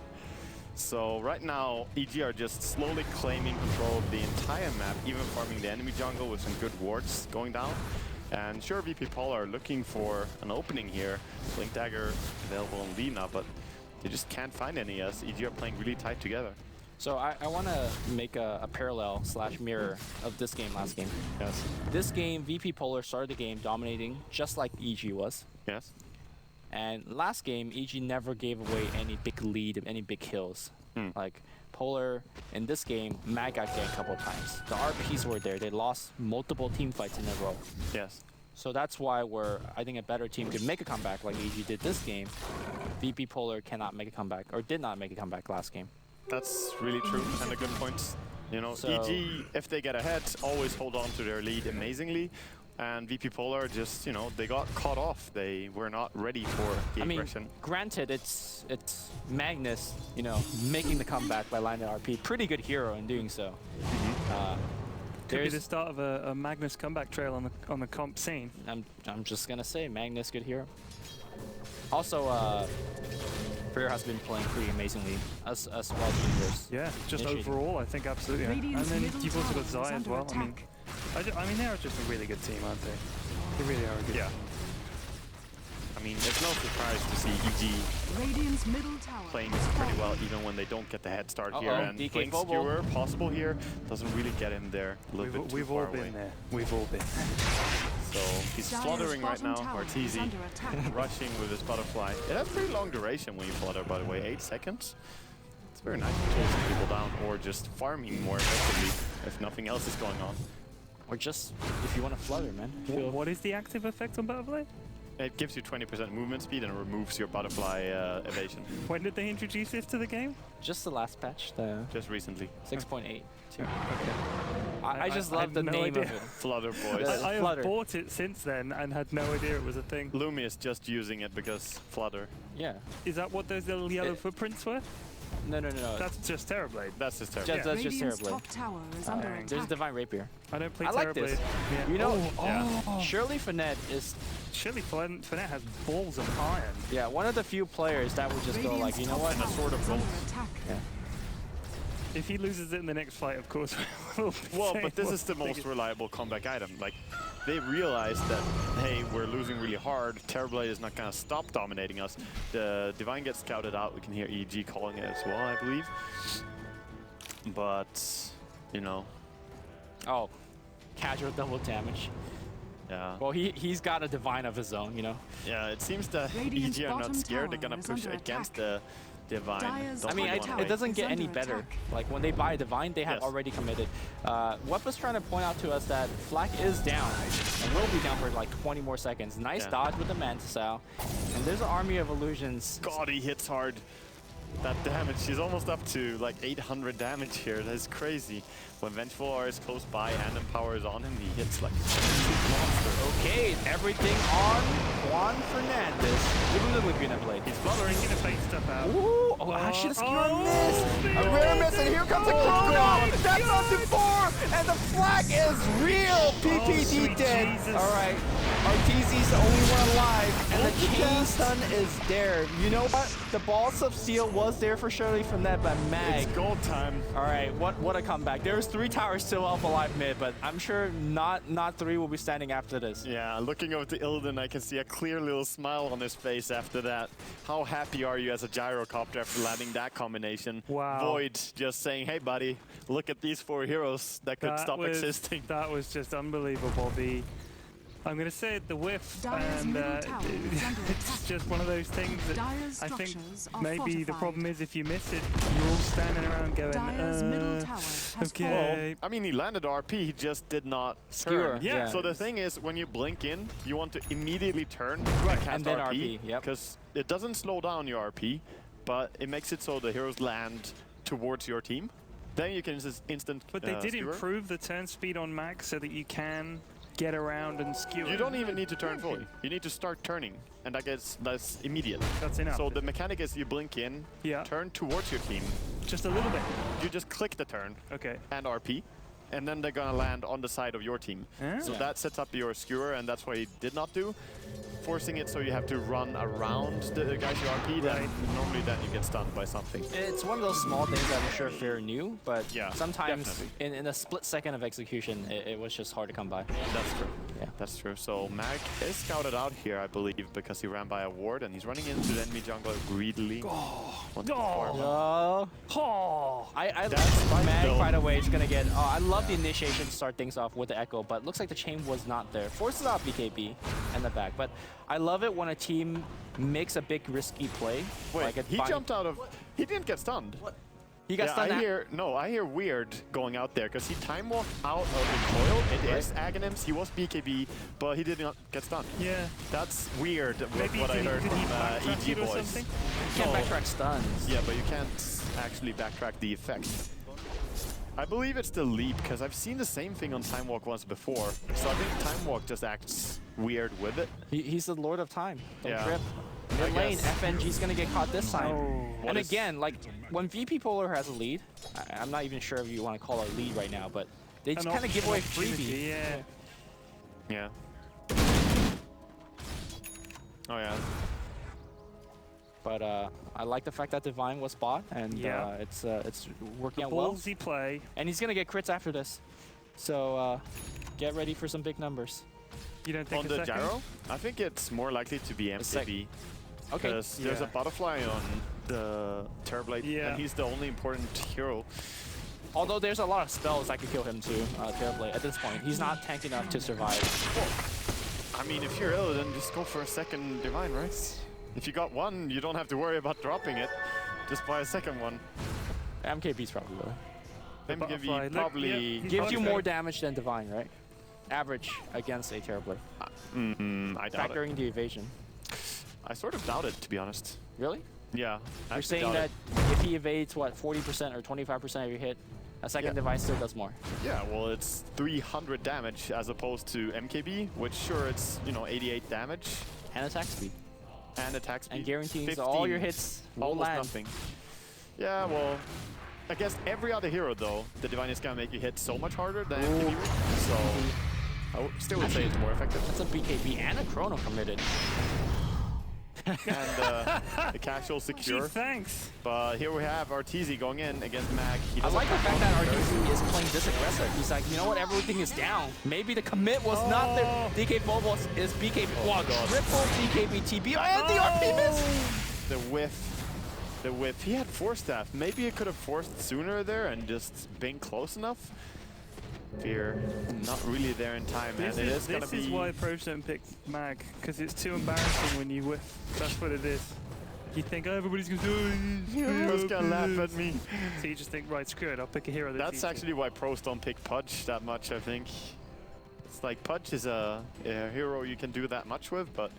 So right now, EG are just slowly claiming control of the entire map, even farming the enemy jungle with some good wards going down. And sure, VP.POLAR are looking for an opening here. Blink Dagger available on Lina, but they just can't find any as EG are playing really tight together. So I want to make a parallel / mirror of this game last game. Yes. This game, VP.POLAR started the game dominating just like EG was. Yes. And last game, EG never gave away any big lead, any big kills. Like Polar in this game, Mag got ganked a couple of times. The RPs were there. They lost multiple team fights in a row. Yes. So that's why I think a better team could make a comeback like EG did this game. VP.POLAR cannot make a comeback, or did not make a comeback last game. That's really true and a good point. You know, So- EG, if they get ahead, always hold on to their lead amazingly. And VP.POLAR just, you know, they got caught off. They were not ready for the I mean, aggression. granted, it's Magnus, you know, making the comeback by landing RP. Pretty good hero in doing so. Could be the There's, start of a Magnus comeback trail on the comp scene. I'm just gonna say, Magnus, good hero. Also, Freer has been playing pretty amazingly as well as Universe. Yeah, just Initiating. overall, I think absolutely. And Radiant's then middle you've also tower got is Zai as under well. attack. I mean, they're just a really good team, aren't they? They really are a good Yeah. team. I mean, it's no surprise to see EG Radiant's middle tower playing has pretty well, fallen. even when they don't get the head start Uh-oh, here. And DK playing Bobo. Skewer, possible here, doesn't really get him there. A little bit too We've far all been away. there. We've all been. So he's Dire's fluttering right bottom now, tower is Arteezy. under attack. Rushing with his butterfly. It has pretty long duration when you flutter, by the way, 8 seconds. It's very nice to pull some people down or just farming more effectively if nothing else is going on. Or just, if you want to flutter, man. What is the active effect on Butterfly? It gives you 20% movement speed and removes your butterfly evasion. When did they introduce this to the game? Just the last patch, the Just recently. 6.8. Okay. I just I love had the no name idea. of it. Flutter boys. Yeah. I have Flutter. bought it since then and had no idea it was a thing. Lumi is just using it because Flutter. Yeah. Is that what those little yellow It- footprints were? No. That's just Terrorblade. That's his turn. Just, that's just Radiant's Terrorblade. top tower is under Dang. attack. There's Divine Rapier. I don't play I like Terrorblade. this. Yeah. You know, yeah. Shirley Finette is, Shirley Finette has balls of iron. yeah, one of the few players that would just go like, you know what? Radiant's top sword of tower is gold. under attack. Yeah. If he loses it in the next fight, of course, we'll be Well, saying but this what's is the most biggest- reliable comeback item. Like, they realize that, hey, we're losing really hard. Terrorblade is not going to stop dominating us. The Divine gets scouted out. We can hear EG calling it as well, I believe. But, you know, Oh, casual double damage. yeah. Well, he's got a Divine of his own, you know. Yeah, it seems that Radiant's EG are not bottom scared. They're tower going is to push under against attack. the Divine. Dire's Don't I mean, really top wanna it wait. doesn't is get any under better. attack. Like, when they buy Divine, they have Yes. already committed. Web was trying to point out to us that Flak is down, and will be down for like 20 more seconds. Nice Yeah. dodge with the Mantisal. And there's an army of illusions. God, he hits hard. That damage, he's almost up to like 800 damage here. That's crazy. When Vengeful R is close by and Empower is on him, he hits like a monster. Okay, everything on Juan Fernandez. Give him the Laguna Blade. He's fluttering. He's gonna fake stuff out. Ooh, oh, Ashes Skewer miss. man. A rare miss, and here comes the Chrono. That's on to 4, and the flag is real. PPD sweet dead. Jesus. All right, Arteezy's the only one alive, and the chain stun is there. You know what? The balls of steel was there for surely from that, but Mag. It's gold time. All right, what a comeback. There's 3 towers still up alive mid, but I'm sure not 3 will be standing after this. Yeah, looking over to Illidan, I can see a clear little smile on his face after that. How happy are you as a gyrocopter after landing that combination? Wow. Void just saying, hey buddy, look at these 4 heroes that could stop existing. That was just unbelievable. I'm going to say it, the whiff, Dyer's and middle tower is under it's attack. just one of those things that Dyer's I think structures are maybe the fortified. problem is if you miss it, you're all standing around going, Dyer's middle tower has okay. I mean, he landed RP, he just did not Skewer, turn. yeah. So the thing is, when you blink in, you want to immediately turn and cast And then RP, yep. because it doesn't slow down your RP, but it makes it so the heroes land towards your team. Then you can just instant But they did skewer. improve the turn speed on Max so that you can get around and skew. You don't even need to turn fully. You need to start turning, and that's immediate. That's enough. So the mechanic is you blink in, Yeah. turn towards your team, Just a little bit. you just click the turn Okay. and RP, and then they're gonna land on the side of your team. Ah. So that sets up your skewer, and that's what he did not do. Forcing it so you have to run around the guys you RP, then Right. normally then you get stunned by something. It's one of those small things that I'm sure Fair knew, but Yeah, sometimes definitely. in a split second of execution, it was just hard to come by. That's true. Yeah. That's true. So Mag is scouted out here, I believe, because he ran by a ward, and he's running into the enemy jungler greedily. Wants to farm. Oh, I That's fine, Mag, though. by the way, is gonna get. Oh, I love the initiation to start things off with the echo, but looks like the chain was not there. Forces out BKB and the back, but I love it when a team makes a big risky play. Wait, like a he jumped out of... He didn't get stunned. He got stunned. I hear Weird going out there because he time walked out of the coil. It is Aghanims. He was BKB, but he did not get stunned. Yeah. That's weird. Maybe what I did heard he from backtrack EG it or boys. something? Can't No. backtrack stuns. Yeah, but you can't actually backtrack the effect. I believe it's the leap because I've seen the same thing on Time Walk once before. So I think Time Walk just acts weird with it. He's the Lord of Time. Don't Yeah. trip. I Mid lane, guess. FNG's gonna get caught this time. Oh. And is- again, like when VP.POLAR has a lead, I'm not even sure if you want to call it a lead right now, but they just An kind of give away opportunity, freebie. Yeah. Yeah. Oh yeah. But I like the fact that Divine was bought, and Yeah. it's working out well. Ballsy play. And he's gonna get crits after this, so get ready for some big numbers. You don't think On a the second? gyro, I think it's more likely to be MCB. Okay. Because there's a Yeah. butterfly on the Terrorblade, Yeah. and he's the only important hero. Although there's a lot of spells that could kill him too, Terrorblade. At this point, he's not tank enough to survive. I mean, if you're ill, then just go for a second Divine, right? If you got one, you don't have to worry about dropping it. Just buy a second one. MKB's probably better. MKB butterfly, look, probably yeah, he's Gives you Okay. more damage than Divine, right? Average against a Terrorblade, I doubt it. factoring the evasion. I sort of doubt it, to be honest. Really? Yeah. I You're actually saying doubt that if he evades, what, 40% or 25% of your hit, a second Yeah. device still does more. Yeah, well, it's 300 damage as opposed to MKB, which sure, it's, 88 damage And attack speed. and attack speed. And guarantees 15, all your hits will almost land. nothing. Yeah, well, I guess every other hero, though, the Divine is gonna make you hit so much harder than MKB would, so still would say it's more effective. That's a BKB and a Chrono committed. And the casual Gee, secure. thanks. But here we have Arteezy going in against Mag. He I doesn't like the have fact that one. Arteezy is playing this aggressive. He's like, you know what, everything is down. Maybe the commit was not there. Oh. DK Mobile is BKB. Wow, God. triple BKB TB. And the RP miss! The whiff. The whiff. He had Force Staff. Maybe he could have forced sooner there and just been close enough. Fear not really there in time, This and it is, is gonna be. why pros don't pick Mag, because it's too embarrassing when you whiff. That's what it is. You think, oh, everybody's going to do it. Everyone's gonna laugh at me. So you just think, right, screw it, I'll pick a hero that's That's easy. actually why pros don't pick Pudge that much, I think. It's like Pudge is a hero you can do that much with, but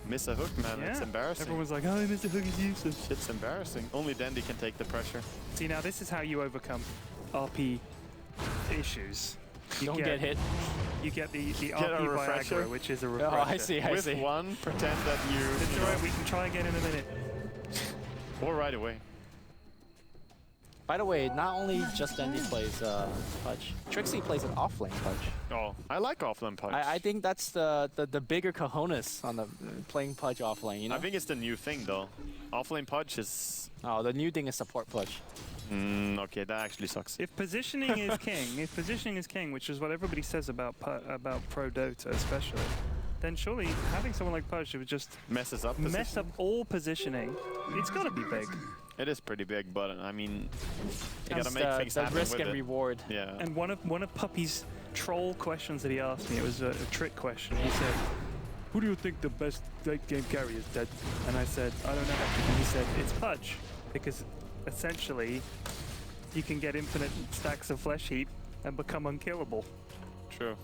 miss a hook, man, it's Yeah. embarrassing. Everyone's like, oh, Mr. Hook is useless. It's embarrassing. Only Dandy can take the pressure. See, now this is how you overcome RP issues. You Don't get hit. You get the a RP refresher? Viagra, which is a Oh, refresher. I see, I With see. one, pretend that It's alright, we can try again in a minute. or right away. By the way, not only just Dendy plays Pudge, Trixie plays an offlane Pudge. Oh, I like offlane Pudge. I think that's the bigger cojones on the playing Pudge offlane, you know? I think it's the new thing though. Offlane Pudge is... Oh, the new thing is support Pudge. Okay, that actually sucks. If positioning is king, which is what everybody says about pro Dota especially, then surely having someone like Pudge who would just Messes up mess up all positioning, it's got to be big. It is pretty big, but I mean, you That's gotta make things the happen risk with and it. reward. Yeah. And one of Puppy's troll questions that he asked me, it was a trick question. He said, "Who do you think the best late game carry is, Dead?" And I said, "I don't know." And he said, "It's Pudge, because essentially you can get infinite stacks of flesh heap and become unkillable." True.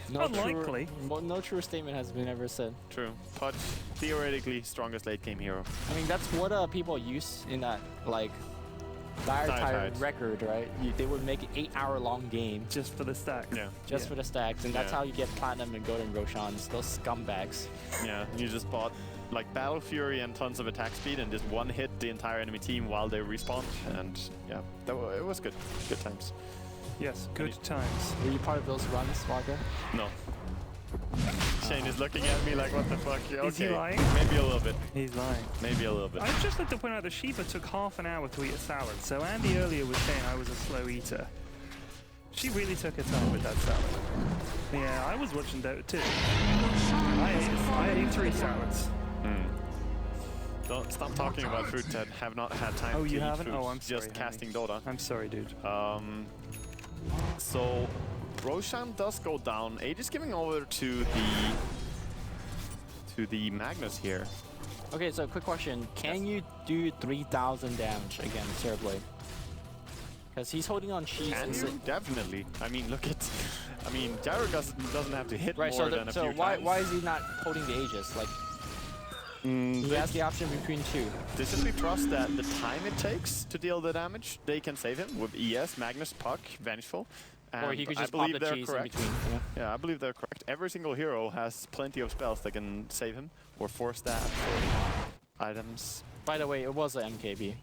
Unlikely. No true statement has been ever said. True. Pudge, theoretically strongest late game hero. I mean, that's what people use in that, like, Dire Tides. record, right? They would make an 8-hour-long game Just for the stacks. Yeah. just for the stacks, and that's Yeah. how you get Platinum and Golden Roshans, those scumbags. Yeah. You just bought like Battle Fury and tons of attack speed and just one hit the entire enemy team while they respawn. And yeah, it was good. Good times. Yes, good times. Were you part of those runs, Waka? No. Shane is looking at me like, what the fuck? Okay. Is he lying? Maybe a little bit. He's lying. Maybe a little bit. I'd just like to point out that Shiva took half an hour to eat a salad, so Andy earlier was saying I was a slow eater. She really took her time with that salad. Yeah, I was watching Dota too. I ate 3 salads. Don't stop talking about food, Ted. Have not had time Oh, to you eat haven't? food. Oh, I'm sorry, Just honey. casting Dota. I'm sorry, dude. So Roshan does go down. Age is giving over to the Magnus here. Okay, so quick question. Can you do 3,000 damage against Terrorblade? Because he's holding on cheese. Can you? Definitely. I mean, look at... I mean, Gyro doesn't have to hit Right, more than a few times. why is he not holding the Aegis? Like, he has the option between 2. They simply trust that the time it takes to deal the damage, they can save him with ES, Magnus, Puck, Vengeful. Or he And could just I pop believe the they're cheese correct. in between. Yeah. Yeah, I believe they're correct. Every single hero has plenty of spells that can save him, or force that, or items. By the way, it was an MKB.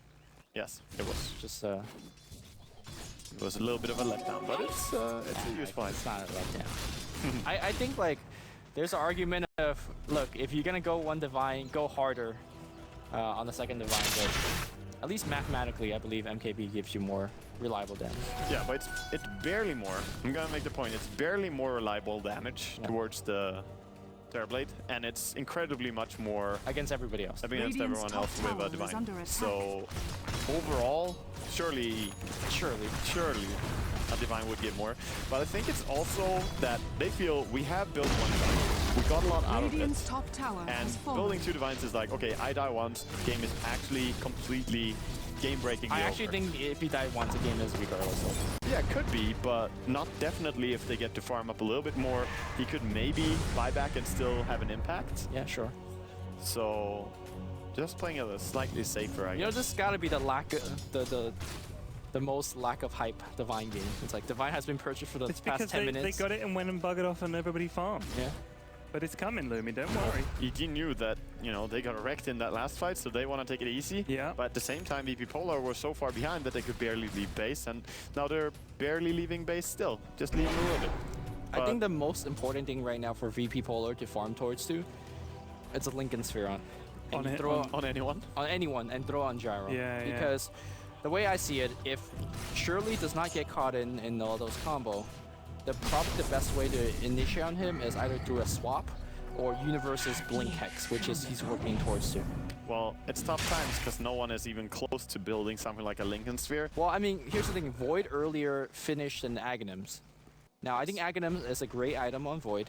Yes, it was. Just It was a little bit of a letdown, but it's a useful item. it's not a letdown. I think like there's an argument of, look, if you're gonna go one divine, go harder on the second divine, but at least mathematically, I believe MKB gives you more reliable damage. Yeah, but it's barely more. I'm gonna make the point. It's barely more reliable damage towards the Terrorblade, and it's incredibly much more Against everybody else. against Radiant's everyone top else with tower a is divine. under attack. So overall, surely a divine would get more. But I think it's also that they feel we have built one divine. We got a lot out of it. Radiant's top tower And has fallen. building 2 divines is like, okay, I die once, game is actually completely game-breaking. I actually think if he died once, the game is regardless of. Yeah, it could be, but not definitely if they get to farm up a little bit more. He could maybe buy back and still have an impact. Yeah, sure. So just playing it a slightly safer, I You know, guess. this gotta be the the most lack of hype divine game. It's like divine has been purchased for the It's past because 10 they minutes. got it and went and buggered off and everybody farmed. Yeah. But it's coming, Lumi, don't worry. EG knew that, you know, they got wrecked in that last fight, so they want to take it easy. Yeah. But at the same time, VP.POLAR were so far behind that they could barely leave base, and now they're barely leaving base still, just leaving a little bit. I think the most important thing right now for VP.POLAR to farm towards to, it's a Lincoln Sphere on. And you throw on anyone? on anyone and throw on Gyro. Yeah, yeah. Because the way I see it, if Shirley does not get caught in all those combo, probably the best way to initiate on him is either through a swap or Universe's Blink Hex, which is he's working towards to. Well, it's tough times because no one is even close to building something like a Lincoln Sphere. Well, I mean, here's the thing. Void earlier finished in Aghanims. Now, I think Aghanims is a great item on Void.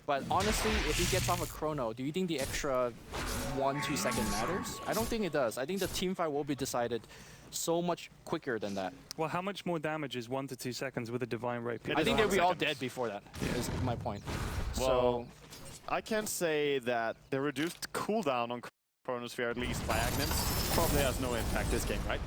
But honestly, if he gets off a chrono, do you think the extra 1-2 second matters? I don't think it does. I think the teamfight will be decided so much quicker than that. Well, how much more damage is 1 to 2 seconds with a divine rape? I think they'll be all seconds. dead before that, is my point. Well, So, I can say that the reduced cooldown on Chronosphere, at least by Agnes, probably has no impact this game, right?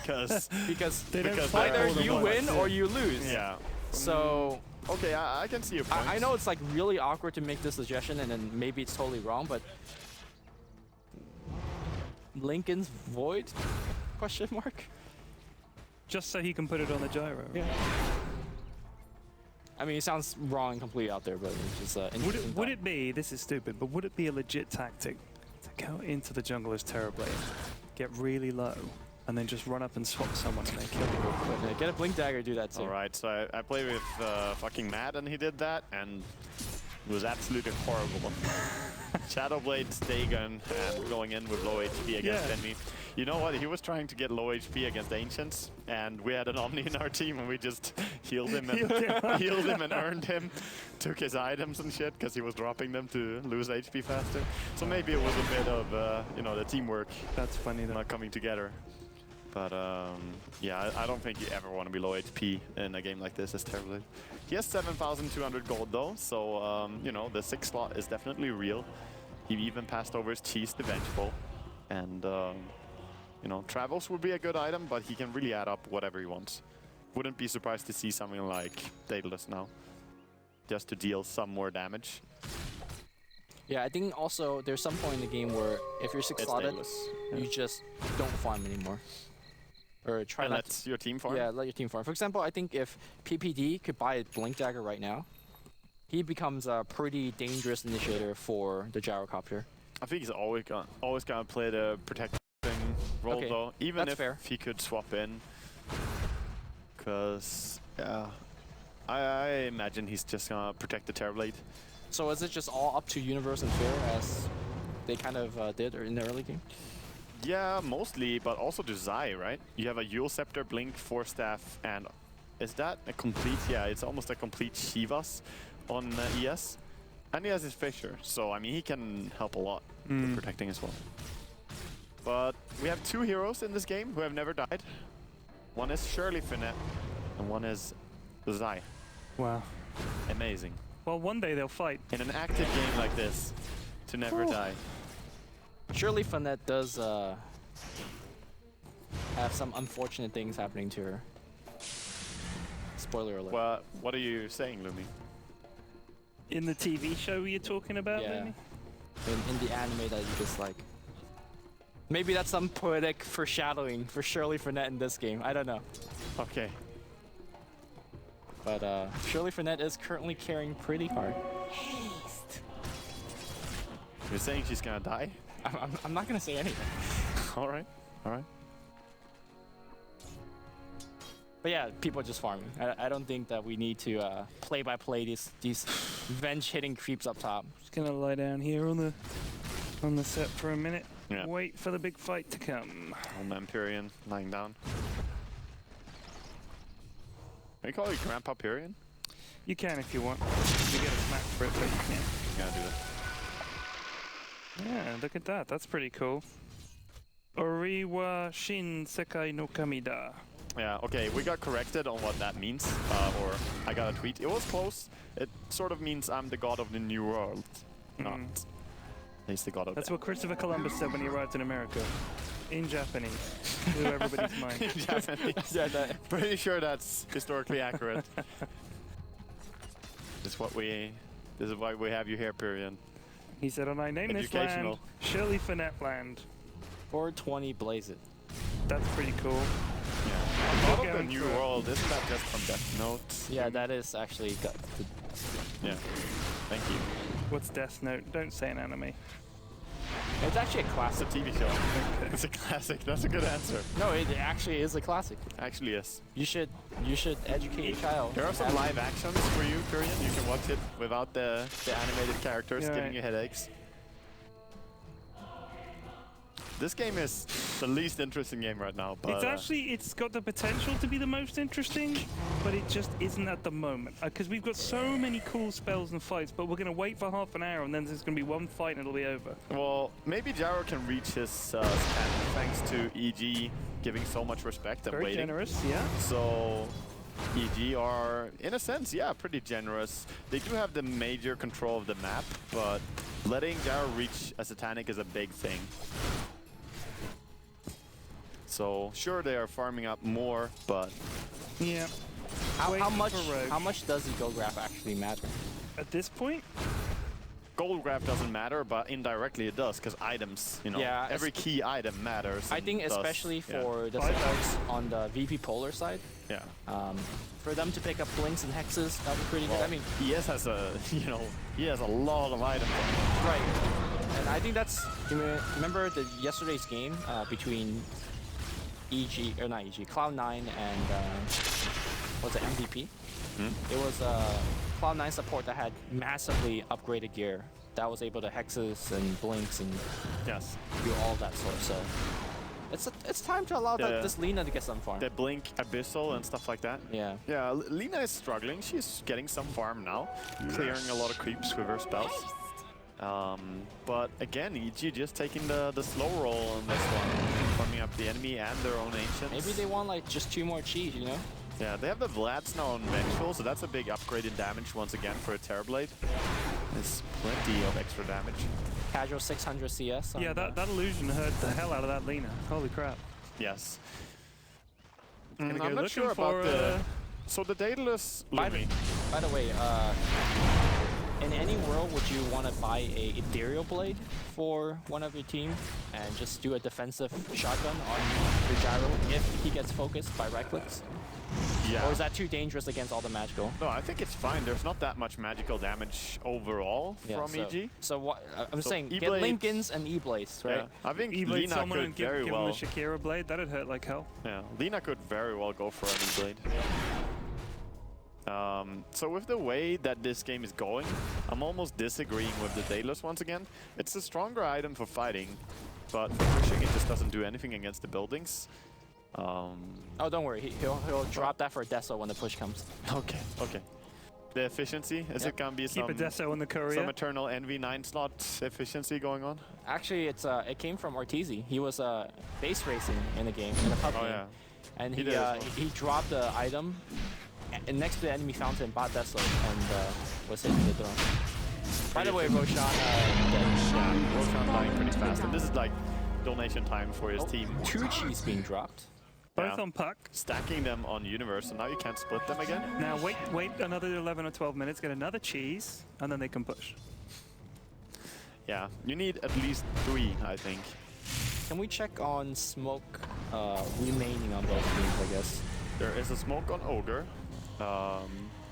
Because because They don't because fight they're either you all the win ones. or you lose. Yeah. So, Okay, I can see your point. I know it's like really awkward to make this suggestion and then maybe it's totally wrong, but Lincoln's Void? Question mark? Just so he can put it on the gyro. Yeah. I mean, it sounds wrong and completely out there, but it's just Would it be, this is stupid, but would it be a legit tactic to go into the jungle as Terrorblade, get really low, and then just run up and swap someone and then kill them real quick? Yeah, get a Blink Dagger, do that too. Alright, so I played with fucking Matt and he did that, and it was absolutely horrible. Shadowblade, Stagun, and going in with low HP against enemy. You know what? He was trying to get low HP against Ancients, and we had an Omni in our team, and we just healed him and healed him and earned him. Took his items and shit because he was dropping them to lose HP faster. So maybe it was a bit of you know, the teamwork. That's funny though. Not coming together. But yeah, I don't think you ever want to be low HP in a game like this as Terrorblade. He has 7,200 gold though, so you know, the 6 slot is definitely real. He even passed over his cheese to Vengeful, and you know, Travels would be a good item, but he can really add up whatever he wants. Wouldn't be surprised to see something like Daedalus now, just to deal some more damage. Yeah, I think also there's some point in the game where if you're 6 slotted, you just don't farm anymore. Or try and not let your team farm? Yeah, let your team farm. For example, I think if PPD could buy a Blink Dagger right now, he becomes a pretty dangerous initiator for the Gyrocopter. I think he's always gonna play the protecting role though, even if he could swap in. Because yeah, I imagine he's just gonna protect the Terrorblade. So is it just all up to Universe and Fair as they kind of did in the early game? Yeah, mostly, but also to Zai, right? You have a Yule Scepter, Blink, Force Staff, and is that a complete? Yeah, it's almost a complete Shivas on ES. And he has his Fissure, so I mean he can help a lot with protecting as well. But we have 2 heroes in this game who have never died. One is Shirley Finette, and one is Zai. Wow. Amazing. Well, one day they'll fight. In an active game like this, to never die. Surely Finette does have some unfortunate things happening to her. Spoiler alert. Well, what are you saying, Lumi? In the TV show you're talking about, Yeah. maybe? In the anime that you just like. Maybe that's some poetic foreshadowing for Shirley Finette in this game. I don't know. Okay. But Shirley Finette is currently carrying pretty hard. You're saying she's gonna die? I'm not gonna say anything. Alright, alright. But yeah, people are just farming. I don't think that we need to play by play these Venge hitting creeps up top. Just gonna lie down here on the set for a minute. Yeah. Wait for the big fight to come. Empyrean lying down. Can you call it Grandpa Pyrian? You can if you want. You get a smack for it, but you can't. You gotta do that. Yeah, look at that. That's pretty cool. Oriwa Shin Sekai no Kamida. Yeah, okay, we got corrected on what that means, or I got a tweet. It was close. It sort of means I'm the god of the new world. Not. He's the god of That's what Christopher Columbus said when he arrived in America. In Japanese. Blew everybody's mind. In Japanese. Yeah, Pretty sure that's historically accurate. This is why we have you here, Pyrian. He said, and I name this land Shirley Finette Land. 420 Blaze It. That's pretty cool. Yeah. God of the New World, isn't that just from Death Note? Yeah, that is actually got the Yeah. Thank you. What's Death Note? Don't say an anime. It's actually a It's a classic. TV show. It's a classic. That's a good answer. No, it actually is a classic. Actually, yes. You should educate your child. There are some live actions for you, Pyrian. You can watch it without the animated characters giving you headaches. This game is the least interesting game right now, but it's got the potential to be the most interesting, but it just isn't at the moment. Because we've got so many cool spells and fights, but we're going to wait for half an hour and then there's going to be one fight and it'll be over. well, maybe Gyro can reach his stand thanks to EG giving so much respect and Very waiting. generous, yeah. So EG are, in a sense, yeah, pretty generous. They do have the major control of the map, but letting Gyro reach a Satanic is a big thing. So sure, they are farming up more, but Yeah. How much for ROG. how much does Ego Graph actually matter? At this point, gold grab doesn't matter, but indirectly it does, because items, you know, Yeah, every key item matters. I think and especially thus, for the supports on the VP.POLAR side, yeah. for them to pick up blinks and hexes, that would be pretty good. I mean, ES has a, you know, he has a lot of items. right. And I think that's, remember yesterday's game between EG, or not EG, Cloud9 and, what's it, MVP? It was Cloud9 support that had massively upgraded gear that was able to hexes and blinks and Yes. do all that sort. So it's time to allow this Lina to get some farm. They blink Abyssal and stuff like that. Yeah. Yeah, Lina is struggling. She's getting some farm now, clearing a lot of creeps with her spells. But again, EG just taking the slow roll on this one, farming up the enemy and their own ancients. Maybe they want like just 2 more cheese, you know? Yeah, they have the Vlads now on Vengeful, so that's a big upgrade in damage once again for a Terrorblade. There's plenty of extra damage. Casual 600 CS. Yeah, that illusion hurt the hell out of that Lina. Holy crap. Yes. Gonna go I'm not sure looking about for, the... So the Daedalus By Lumi. the way, in any world, would you want to buy a Ethereal Blade for one of your team and just do a defensive shotgun on your gyro if he gets focused by right clicks? Yeah. Or is that too dangerous against all the magical? No, I think it's fine. There's not that much magical damage overall from EG. So what I'm saying, get E-Blades- Lincolns and E-Blades, right? Yeah. I think E-Blade Lina someone could and give very him well... the Shakira blade, that'd hurt like hell. Yeah, Lina could very well go for an E-Blade. So with the way that this game is going, I'm almost disagreeing with the Daedalus once again. It's a stronger item for fighting, but for pushing it just doesn't do anything against the buildings. Oh, don't worry, he'll drop that for Deso when the push comes. Okay, okay. The efficiency, is it gonna be Keep some a Deso in the courier. some eternal Envy 9-slot efficiency going on? Actually, it came from Arteezy. He was base racing in the game, in a pub game. Yeah. And He did as well. he dropped the item and next to the enemy fountain, bought Deso, and was hitting the throne. By the way, Roshan, Yeah, Roshan dying pretty fast, and this is like donation time for his team. 2 cheese being dropped. Both Yeah. on puck. Stacking them on Universe, and now you can't split them again? Now wait another 11 or 12 minutes, get another cheese, and then they can push. Yeah, you need at least 3, I think. Can we check on smoke remaining on both teams, I guess? There is a smoke on Ogre,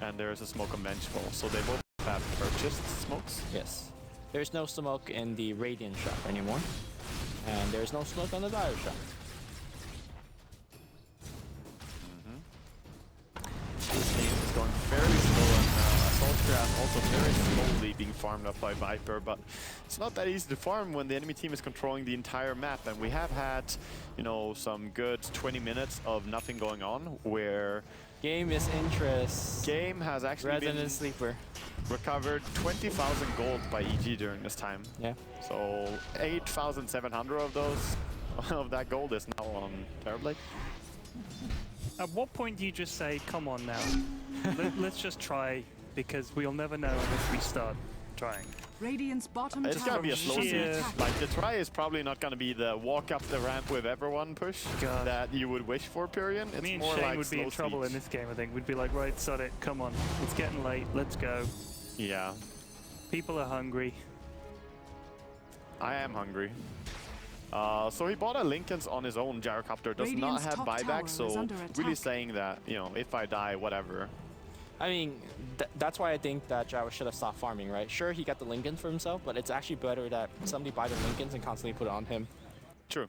and there is a smoke on Vengeful, so they both have purchased smokes. Yes. There's no smoke in the Radiant shop anymore. And there's no smoke on the Dire shop. This game is going fairly slow, and Assault Craft also very slowly being farmed up by Viper, but it's not that easy to farm when the enemy team is controlling the entire map, and we have had, you know, some good 20 minutes of nothing going on, where Game is interest. Game has actually Resident been Sleeper. recovered 20,000 gold by EG during this time. Yeah. So 8,700 of those, of that gold is now on Terrorblade. At what point do you just say, come on now, let's just try, because we'll never know unless we start trying. Radiant's bottom It's tower gonna be a is slow under siege. attack. Like, the try is probably not gonna be the walk up the ramp with everyone push God. that you would wish for, Pyrian. It's Me and more Shane like would be in slow trouble in siege. this game, I think. We'd be like, right, sod it, come on, it's getting late, let's go. Yeah, People are hungry. I am hungry. So he bought a Lincoln's on his own. Gyrocopter does not Radiant's have top tower buyback, is so under really attack. saying that, you know, if I die, whatever. I mean, that's why I think that Gyro should have stopped farming, right? Sure, he got the Lincoln for himself, but it's actually better that somebody buy the Lincolns and constantly put it on him. True,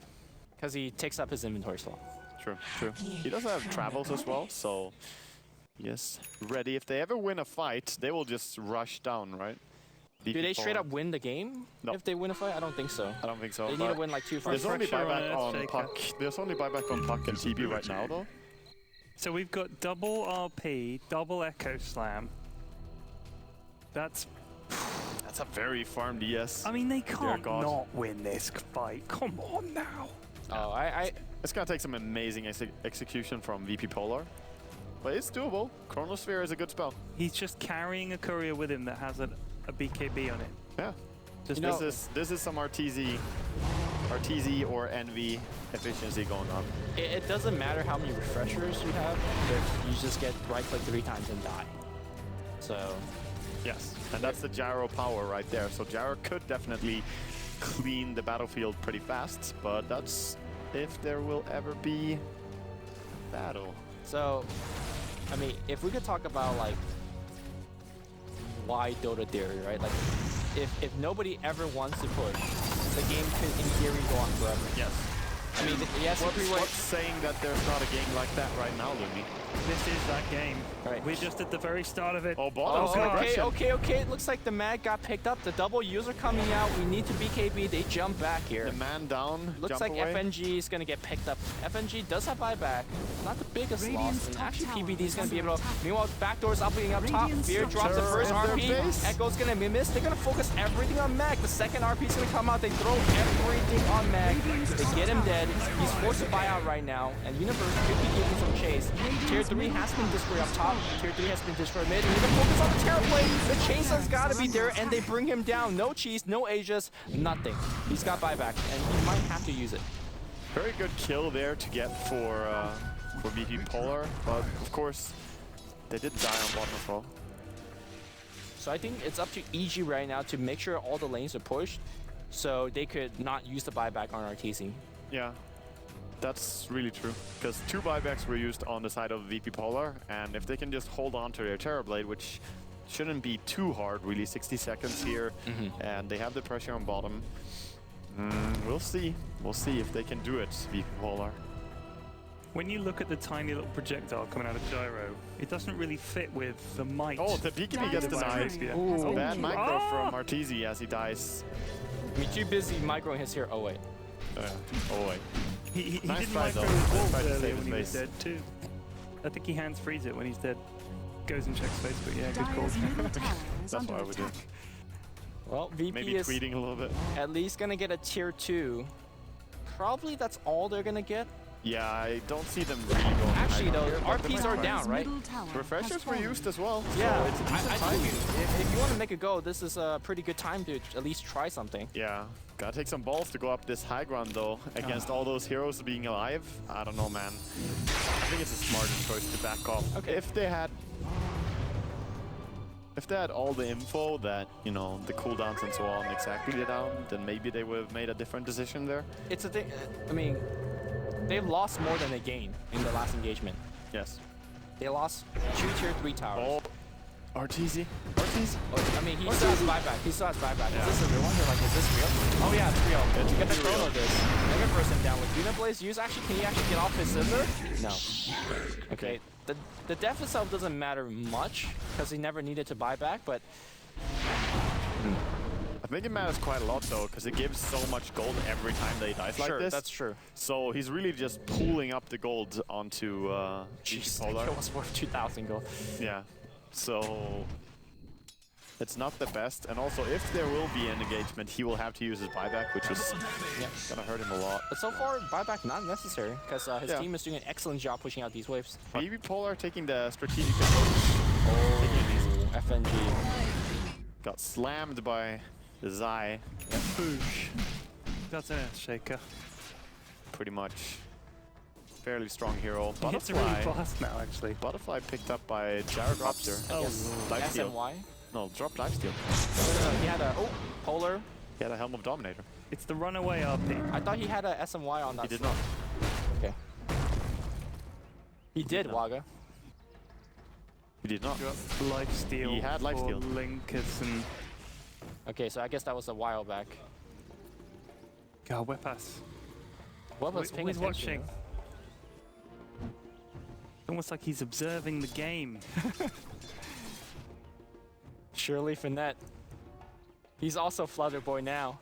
Because he takes up his inventory slot. true, true. He does have travels as well, so yes, ready. If they ever win a fight, they will just rush down, right? Do they straight VP.POLAR. up win the game No. if they win a fight? I don't think so. I don't think so. They need but to win like 2 There's fights. only Pressure on buyback it, on Shaker. Puck. There's only buyback on Puck and TB right now, though. So we've got double RP, double Echo Slam. That's, That's a very farmed ES. I mean, they can't God. not win this fight. Come on now. Oh, It's gonna take some amazing execution from VP.POLAR, but it's doable. Chronosphere is a good spell. He's just carrying a courier with him that has a BKB on it. Yeah. Just You know- This is some Arteezy or Envy efficiency going on. it doesn't matter how many refreshers you have if you just get right click 3 times and die. So Yes, and that's the gyro power right there. So gyro could definitely clean the battlefield pretty fast, but that's if there will ever be a battle. So, I mean, if we could talk about like why Dota theory, right? Like, if nobody ever wants to push, the game could in theory go on forever. Yes. I mean, yes, What's saying that there's not a game like that right now, Lumi? This is that game. Right. We're just at the very start of it. Oh, bottom's Oh, aggression. okay. It looks like the mag got picked up. The double user coming out. We need to BKB. They jump back here. The man down, Looks jump like away. FNG is going to get picked up. FNG does have buyback. Not the biggest Radiant's loss. And top actually, tower PBD is going is to be able to... under attack. Meanwhile, backdoor's upping up top. Radiant's Fear drops the Terror first in their RP. base. Echo's going to be missed. They're going to focus everything on Mag. The second RP is going to come out. They throw everything on Mag. They get him dead. He's forced to buy out right now. And Universe could be giving some chase. Tier 3 has been destroyed up top. Tier 3 has been destroyed mid. And they're going to focus on the Terrorblade. The chase has got to be there. And they bring him down. No cheese, no Aegis, nothing. He's got buyback. And he might have to use it. Very good kill there to get for VP.POLAR, but of course they did die on bottom as well. So I think it's up to EG right now to make sure all the lanes are pushed so they could not use the buyback on Arteezy. Yeah, that's really true. Because 2 buybacks were used on the side of VP.POLAR, and if they can just hold on to their Terrorblade, which shouldn't be too hard, really, 60 seconds here, and they have the pressure on bottom. We'll see. We'll see if they can do it, VP.POLAR. When you look at the tiny little projectile coming out of gyro, it doesn't really fit with the might. Oh, the BKB gets denied. Ooh. Bad micro from Arteezy as he dies. I mean, too busy microing his here. Oh, wait. Oh wait. He Nice didn't try, micro though. his Nice walls try to earlier save when he his was base. dead too. I think he hands frees it when he's dead. Goes and checks face, but yeah, good call. Dire's middle tower is That's under what I would do. attack. Well, VP Maybe is tweeting a little bit. at least going to get a tier 2. Probably that's all they're going to get. Yeah, I don't see them really going. Actually, though, high ground here, RPs but are they're down, fine. right? Middle tower has Refreshers were fallen. used as well. Yeah, so it's a decent I time. think if you want to make a go, this is a pretty good time to at least try something. Yeah, gotta take some balls to go up this high ground though, against all those heroes being alive. I don't know, man. I think it's a smarter choice to back off. Okay. If they had all the info that, you know, the cooldowns and so on exactly down, then maybe they would have made a different decision there. It's a thing. I mean, they've lost more than they gained in the last engagement. Yes. They lost 2 tier 3 towers. Oh, Arteezy. Arteezy. Oh, I mean, he still has buyback. He still has buyback. Is this a real one? They're like, is this real? Oh yeah, it's real. Get the chrono this. Mega person down with Uniblaze use. Actually, can he actually get off his scissor? No. Okay. The death itself doesn't matter much because he never needed to buy back, but I think it matters quite a lot though, because it gives so much gold every time they dice like this. That's true. So he's really just pooling up the gold onto Jeez, VP.POLAR. that was worth 2,000 gold. Yeah, so it's not the best. And also, if there will be an engagement, he will have to use his buyback, which is gonna hurt him a lot. But so far, buyback not necessary because his Yeah. team is doing an excellent job pushing out these waves. VP.POLAR taking the strategic approach. Taking it easy. FNG. Got slammed by the Zai, That's a shaker. pretty much. Fairly strong hero. He hits it really Butterfly. fast now, actually. Butterfly picked up by Gyrocopter. Oh, Lifesteal. SNY. No, drop lifesteal. He had a Polar. He had a Helm of Dominator. It's the runaway RP. I thought he had a SNY on that. He did slot. not. Okay. He did, not. Waga. He did not. Lifesteal. He had for lifesteal. Linkus and Okay, so I guess that was a while back. God, Wepas. What was paying Always attention? watching. Almost like he's observing the game. Surely Finette. He's also Flutter Boy now.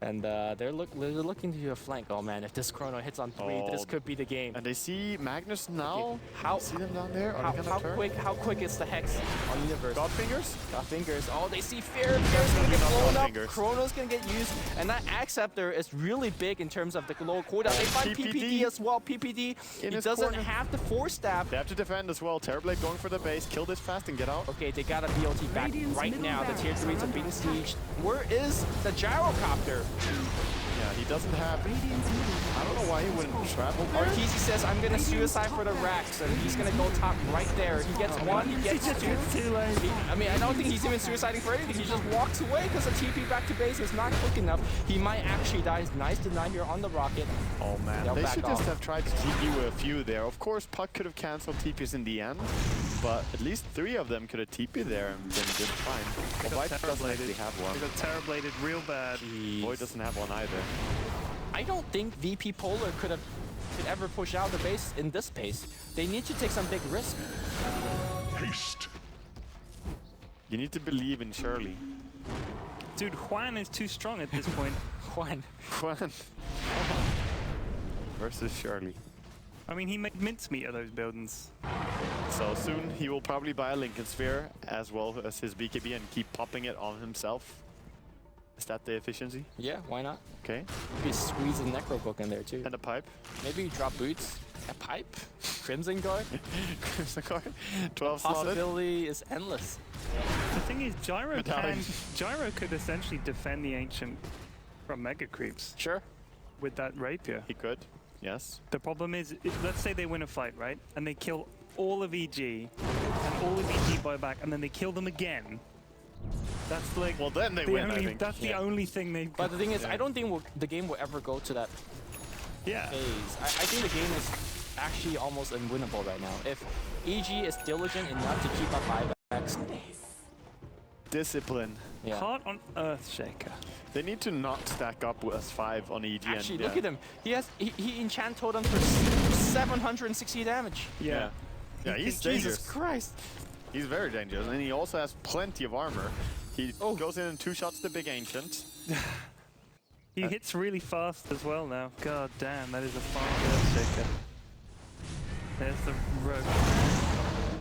And they're looking to do a flank. Oh man, if this chrono hits on 3, this Oh. could be the game. And they see Magnus now. How See them down there? Are they gonna turn? how quick is the Hex on Universe? God fingers? Got fingers. Oh, they see Fear. Fear's gonna get Not blown got up. fingers. Chrono's gonna get used. And that Acceptor is really big in terms of the low cooldown. They find PPD PPD as well. PPD, he his doesn't corner. have the force stab. They have to defend as well. Terrorblade going for the base. Kill this fast and get out. Okay, they got a BLT back Radiant's right middle now. The tier barracks 3s are are being under sieged. Where is the Gyrocopter? Yeah, he doesn't have... I don't know why he wouldn't travel there. Arteezy says, I'm gonna suicide for the rack, so he's gonna go top right there. He gets one, he gets two. I mean, I don't think he's even suiciding for anything. He just walks away because the TP back to base is not quick enough. He might actually die. It's nice deny here on the rocket. Oh man, They'll they back should off. just have tried to TP with a few there. Of course, Puck could have cancelled TPs in the end, but at least 3 of them could have TP'd there and been just fine. Well, White doesn't actually have one. They got Terrorbladed real bad. Void doesn't have one either. I don't think VP.POLAR could ever push out the base in this pace. They need to take some big risk. Haste. You need to believe in Shirley. Dude, Juan is too strong at this point. Juan. Juan versus Shirley. I mean, he made mincemeat of those buildings. So soon he will probably buy a Lincoln Sphere as well as his BKB and keep popping it on himself. Is that the efficiency? Yeah, why not? Okay. Maybe squeeze a Necro Book in there too. And a pipe. Maybe drop boots. A pipe? Crimson Guard? Crimson Guard. 12 slotted. Possibility is endless. The thing is, Gyro Medallion. could essentially defend the Ancient from Mega Creeps Sure. with that Rapier. He could. Yes. The problem is, let's say they win a fight, right? And they kill all of EG, and all of EG buy back, and then they kill them again. That's like... Well, then they win, I think. That's the only thing they've got. But the thing is, I don't think the game will ever go to that Yeah. phase. I think the game is actually almost unwinnable right now. If EG is diligent enough to keep up buybacks, Discipline. yeah. Heart on Earthshaker. They need to not stack up with S5 on EG. Actually, and, look at him. He enchant totem for 760 damage. Yeah. Yeah, he's Jesus dangerous. Christ. He's very dangerous, and he also has plenty of armor. He Oh. goes in and 2 shots the big Ancient. He hits really fast as well now. God damn, that is a fast Earthshaker. There's the rogue.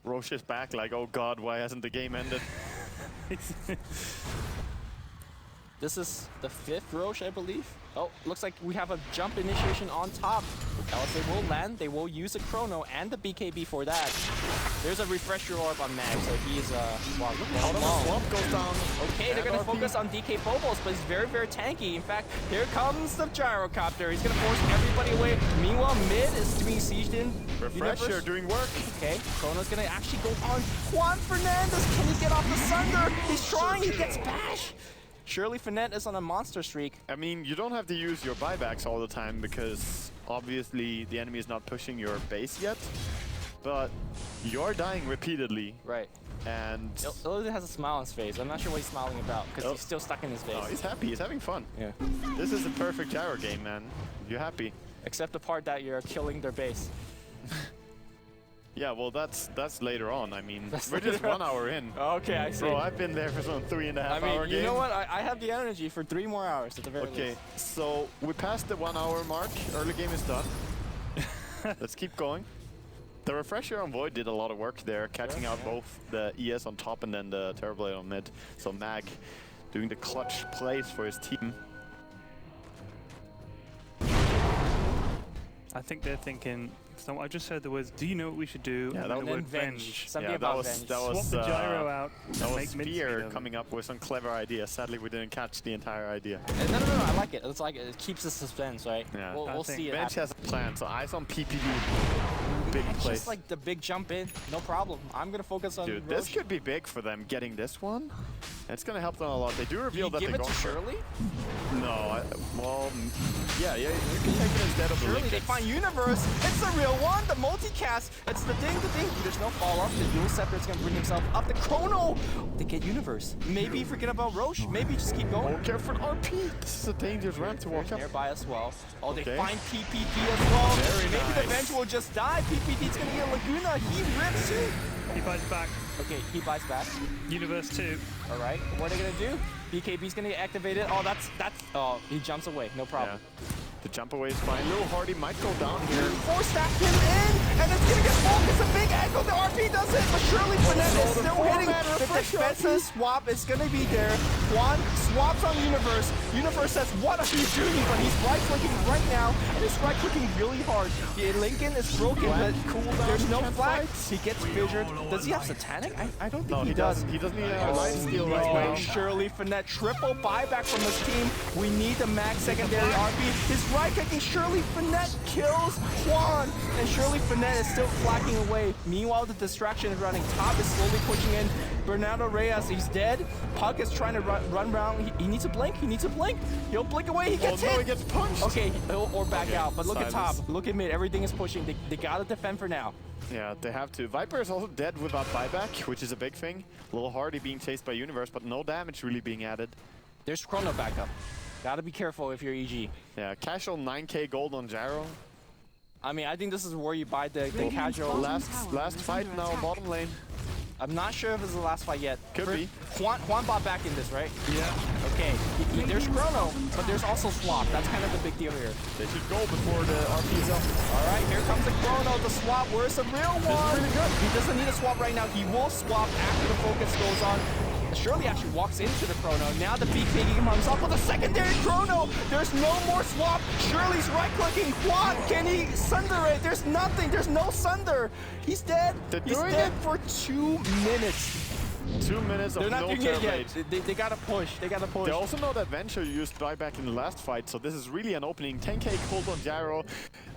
Roche is back like, oh god, why hasn't the game ended? This is the 5th Roche, I believe. Oh, looks like we have a jump initiation on top. Else they will land, they will use a Chrono and the BKB for that. There's a refresher orb on Mag, so he's wow, look how long. Swamp goes down. Okay, they're And gonna RP. focus on DK Phobos, but he's very, very tanky. In fact, here comes the Gyrocopter. He's gonna force everybody away. Meanwhile, mid is being sieged in. Refresher Universe. doing work. Okay, Chrono's gonna actually go on Juan Fernandez. Can he get off the Sunder? He's trying, he gets bash. Surely Finette is on a monster streak. I mean, you don't have to use your buybacks all the time because obviously the enemy is not pushing your base yet. But you're dying repeatedly. Right. And Illusion has a smile on his face. I'm not sure what he's smiling about because Oh. he's still stuck in his face. oh, he's happy. He's having fun. Yeah. This is a perfect gyro game, man. You're happy. Except the part that you're killing their base. Yeah, well, that's later on. I mean, That's we're just later 1 hour in. Okay, I see. Bro, I've been there for some 3.5 I hour mean, game. you know what? I have the energy for 3 more hours at the very Okay, least. so we passed the 1 hour mark. Early game is done. Let's keep going. The refresher on Void did a lot of work there, catching out both the ES on top and then the Terrorblade on mid. So Mag doing the clutch plays for his team. I think they're thinking, so I just heard the words, do you know what we should do? Yeah, And that the was word Venge. Something Yeah, about that Venge. was Swap the gyro out. That and was make mincemeat Spear of it. coming up with some clever ideas. Sadly, we didn't catch the entire idea. No, I like it. It's like it keeps the suspense, right? Yeah. We'll think see it Bench happen. has a plan, so eyes on PPD. Big It's place. just like the big jump in, no problem. I'm gonna focus on Dude, Roche. this could be big for them, getting this one. It's gonna help them a lot. They do Do reveal you that give they it go to for it. Shirley? No, yeah, you can take it instead of the Surely they Lincolns. find Universe. It's the real one, the multicast. It's the ding. There's no fall off. The dual scepter is gonna bring himself up. The Chrono. They get Universe. Maybe forget about Roche. Maybe just keep going. Oh, careful RP. This is a dangerous ramp to walk up. Nearby as well. Oh, they Okay. find PPD as well. Very Maybe the nice. Venge will just die. PPD's gonna get Laguna. He rips too. He bites back. Okay, he bites back. Universe 2. All right, what are they gonna do? BKB's gonna get activated. Oh, that's. Oh, he jumps away. No Yeah. problem. The jump away is fine. Little Hardy might go down here. Four stack him in, and it's gonna get full. It's a big angle. The RP does it, but surely Finette is still hitting. The defensive swap is gonna be there. Juan swaps on Universe. Universe says, what are you doing? But he's right-clicking right now, and he's right-clicking really hard. The Lincoln is broken, but there's no flag. He gets fissured. Does he have Satanic? I don't think he does. He doesn't need a life steal right now. Surely Finette, triple buyback from his team. We need the max secondary RP. His right-clicking, surely Finette kills Juan, and surely Finette is still flacking away. Meanwhile, the distraction is running. Top is slowly pushing in. Bernardo Reyes, he's dead. Puck is trying to run around. He needs a blink. He needs a blink. He'll blink away. He gets hit. He gets punched. Okay, or back out. But look at top. Look at mid. Everything is pushing. They gotta defend for now. Yeah, they have to. Viper is also dead without buyback, which is a big thing. A little hardy being chased by Universe, but no damage really being added. There's Chrono backup. Gotta be careful if you're EG. Yeah, casual 9k gold on Gyro. I mean, I think this is where you buy the casual. Last fight now, bottom lane. I'm not sure if it's the last fight yet. Could be. Juan bought back in this, right? Yeah. Okay, there's Chrono, but there's also swap. That's kind of the big deal here. They should go before the RP is up. All right, here comes the Chrono, the swap. Where's the real one? This is really good. He doesn't need a swap right now. He will swap after the focus goes on. Shirley actually walks into the Chrono. Now the BK comes up with a secondary Chrono. There's no more swap. Shirley's right-clicking. Juan, can he sunder it? There's nothing. There's no sunder. He's dead. He's dead for 2 minutes. 2 minutes of They're not no doing it Terrorblade. yet. They gotta push. They gotta push. They also know that Venture used buyback in the last fight, so this is really an opening. 10k gold on Gyro.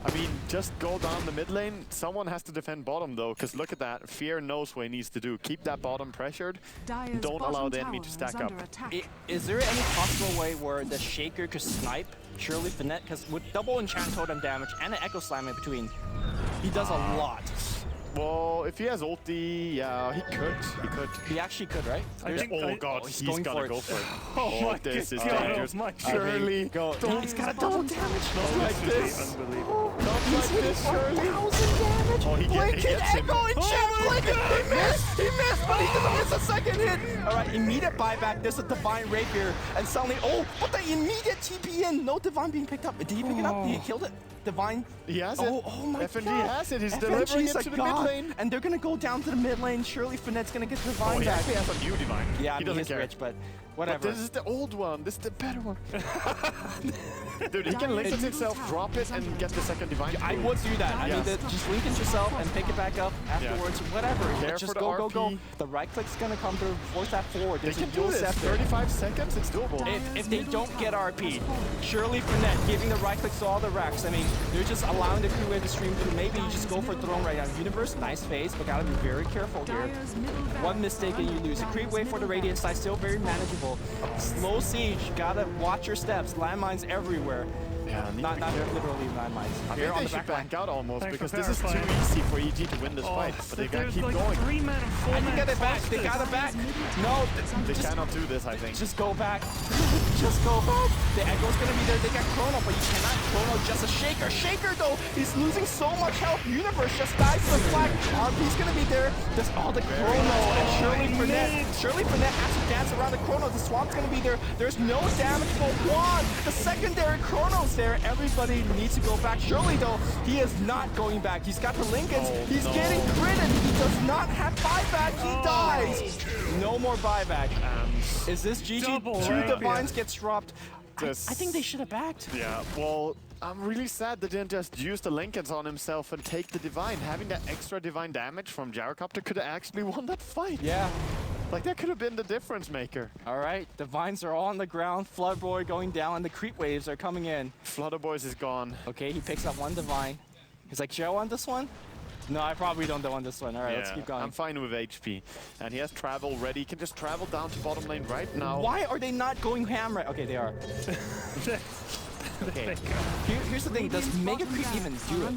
I mean, just go down the mid lane. Someone has to defend bottom though, because look at that. Fear knows what he needs to do. Keep that bottom pressured. Don't allow the enemy to stack up. Is there any possible way where the Shaker could snipe Shirley Finette? Because with double enchant totem damage and an Echo Slam in between, he does a lot. Well, if he has ulti, yeah, he could. He actually could, right? Oh god, he's gonna go for it. Oh my this is God, dangerous. oh my Shirley, He's got a double damage. not like this. Unbelievable. Not like this, Shirley. 1,000 damage. Oh, he gets him. Echo enchant Blinken. He missed, but he doesn't miss a second hit. All right, immediate buyback. There's a Divine Rapier, and suddenly, but the immediate TP in. No Divine being picked up. Did he pick it up? He killed it. Divine. He has it. Oh my FNG god. has it. He's FNG delivering is it to the mid lane. And they're gonna go down to the mid lane. Surely Finette's gonna get Divine He back. actually has a new Divine. Yeah, he I mean, doesn't he's care. rich, but But whatever. this is the old one. This is the better one. Dude, he can link it himself, drop it, and get the second Divine. I would do that. I mean, just link it yourself and pick it back up afterwards. Whatever. Care Just for the go. RP. The right click's gonna come through. Force that forward. They There's can a do dual this. scepter. 35 seconds, it's doable. If they don't get RP, surely Finette giving the right clicks to all the racks. I mean, they're just allowing the crew to stream through. Maybe you just go for throne right now. Universe, nice face, but gotta be very careful here. One mistake and you lose. A creep wave for the Radiant side, still very manageable. Slow siege, gotta watch your steps. Landmines everywhere. Yeah, Not literally landmines. I Here think on they the should back line. back out almost, Thanks because for this is too clarifying. easy for EG to win this fight. But they gotta There's keep like going. 3-man and 4-man. I can get it back. They got it back. No, They cannot do this, I think. just go back. Just go back. The Echo's gonna be there. They got Chrono, but you cannot Chrono just a Shaker. Shaker though, he's losing so much health. Universe just dies to the flag. RP's gonna be there. There's all the Chrono and Shirley Finette. Shirley Finette has to dance around the Chrono. The Swamp's gonna be there. There's no damage for Juan. The secondary Chrono's there. Everybody needs to go back. Shirley though, he is not going back. He's got the Lincolns. He's getting critted. He does not have buyback. He dies. No more buyback. Is this GG? Double Two rapier. Divines gets dropped. I This- think they should have backed. Yeah, well, I'm really sad they didn't just use the Lincolns on himself and take the Divine. Having that extra Divine damage from Gyrocopter could have actually won that fight. Yeah. Like, that could have been the difference maker. All right. Divines are all on the ground. Flood Boy going down, and the creep waves are coming in. Flutter Boys is gone. Okay, he picks up one Divine. He's like, should I want this one? No, I probably don't want this one. All right, let's keep going. I'm fine with HP. And he has travel ready. He can just travel down to bottom lane right now. Why are they not going ham right? Okay, they are. Okay. Here's the thing. Does Mega Creep even do it?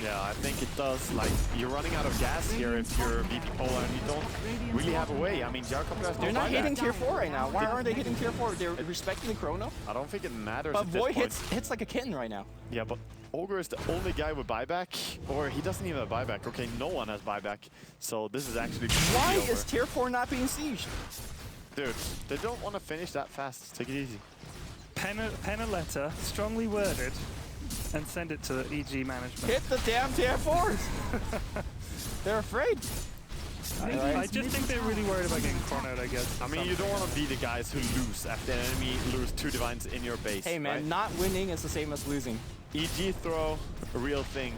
Yeah, I think it does. Like, you're running out of gas here if you're VP.POLAR and you don't really have a way. I mean, Gyrocopter has no They're not buyback. hitting tier 4 right now. Why aren't they hitting tier 4? They're respecting the Chrono. I don't think it matters But at this Void point. hits like a kitten right now. Yeah, but Ogre is the only guy with buyback, or he doesn't even have buyback. Okay, no one has buyback, so this is actually Why over. is tier 4 not being sieged? Dude, they don't want to finish that fast. Take it easy. Pen a letter, strongly worded, and send it to the EG management. Hit the damn tier 4s! They're afraid. I just think they're really worried about getting chronoed, I guess. I mean, you don't want to be the guys who lose after an enemy lose 2 divines in your base. Hey man, right? not winning is the same as losing. EG throw, a real thing.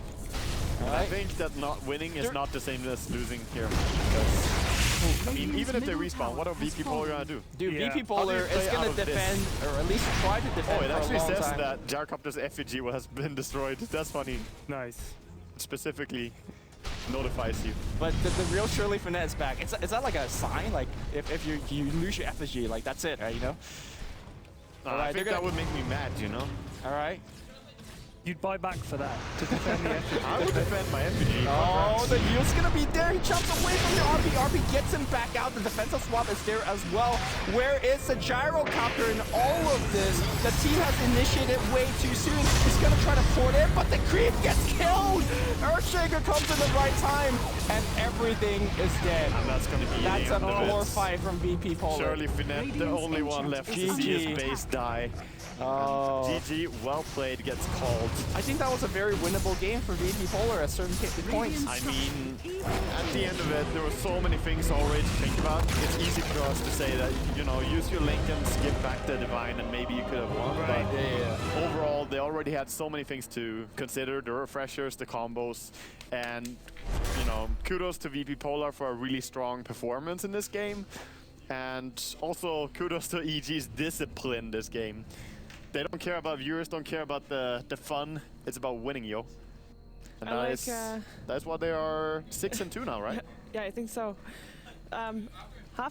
And I Alright. think that not winning is not the same as losing here. I mean, Radiant's even if they middle respawn, what are tower has VP.POLAR gonna do? Dude, Yeah. VP.POLAR play is out gonna of this? defend, or at least try to defend Oh, it for actually a long says time. that Gyrocopter's effigy has been destroyed. That's funny. Nice. Specifically notifies you. But the real Shirley Finette is back. Is that like a sign? Like, if you lose your effigy, like that's it, right? You know? I Alright, think they're that gonna- would make me mad, you know? Alright. You'd buy back for that to defend the effigy. I would defend my effigy. Oh, the Yu's gonna be there. He jumps away from the RP. RP gets him back out. The defensive swap is there as well. Where is the gyrocopter in all of this? The team has initiated way too soon. He's gonna try to port it, but the creep gets killed. Earthshaker comes in the right time, and everything is dead. And that's gonna be That's the a end of poor it. fight from VP.POLAR. Shirley Finette, the Radiant's only one enchant left to is see his GG. base die. Oh. GG, well played, gets called. I think that was a very winnable game for VP.POLAR at certain points. I mean, at the end of it, there were so many things already to think about. It's easy for us to say that, you know, use your link and skip back the divine and maybe you could have won. Right. But overall, they already had so many things to consider. The refreshers, the combos, and, you know, kudos to VP.POLAR for a really strong performance in this game. And also kudos to EG's discipline this game. They don't care about viewers, don't care about the fun. It's about winning, yo. And I that's why they are 6-2 now, right? Yeah, I think so.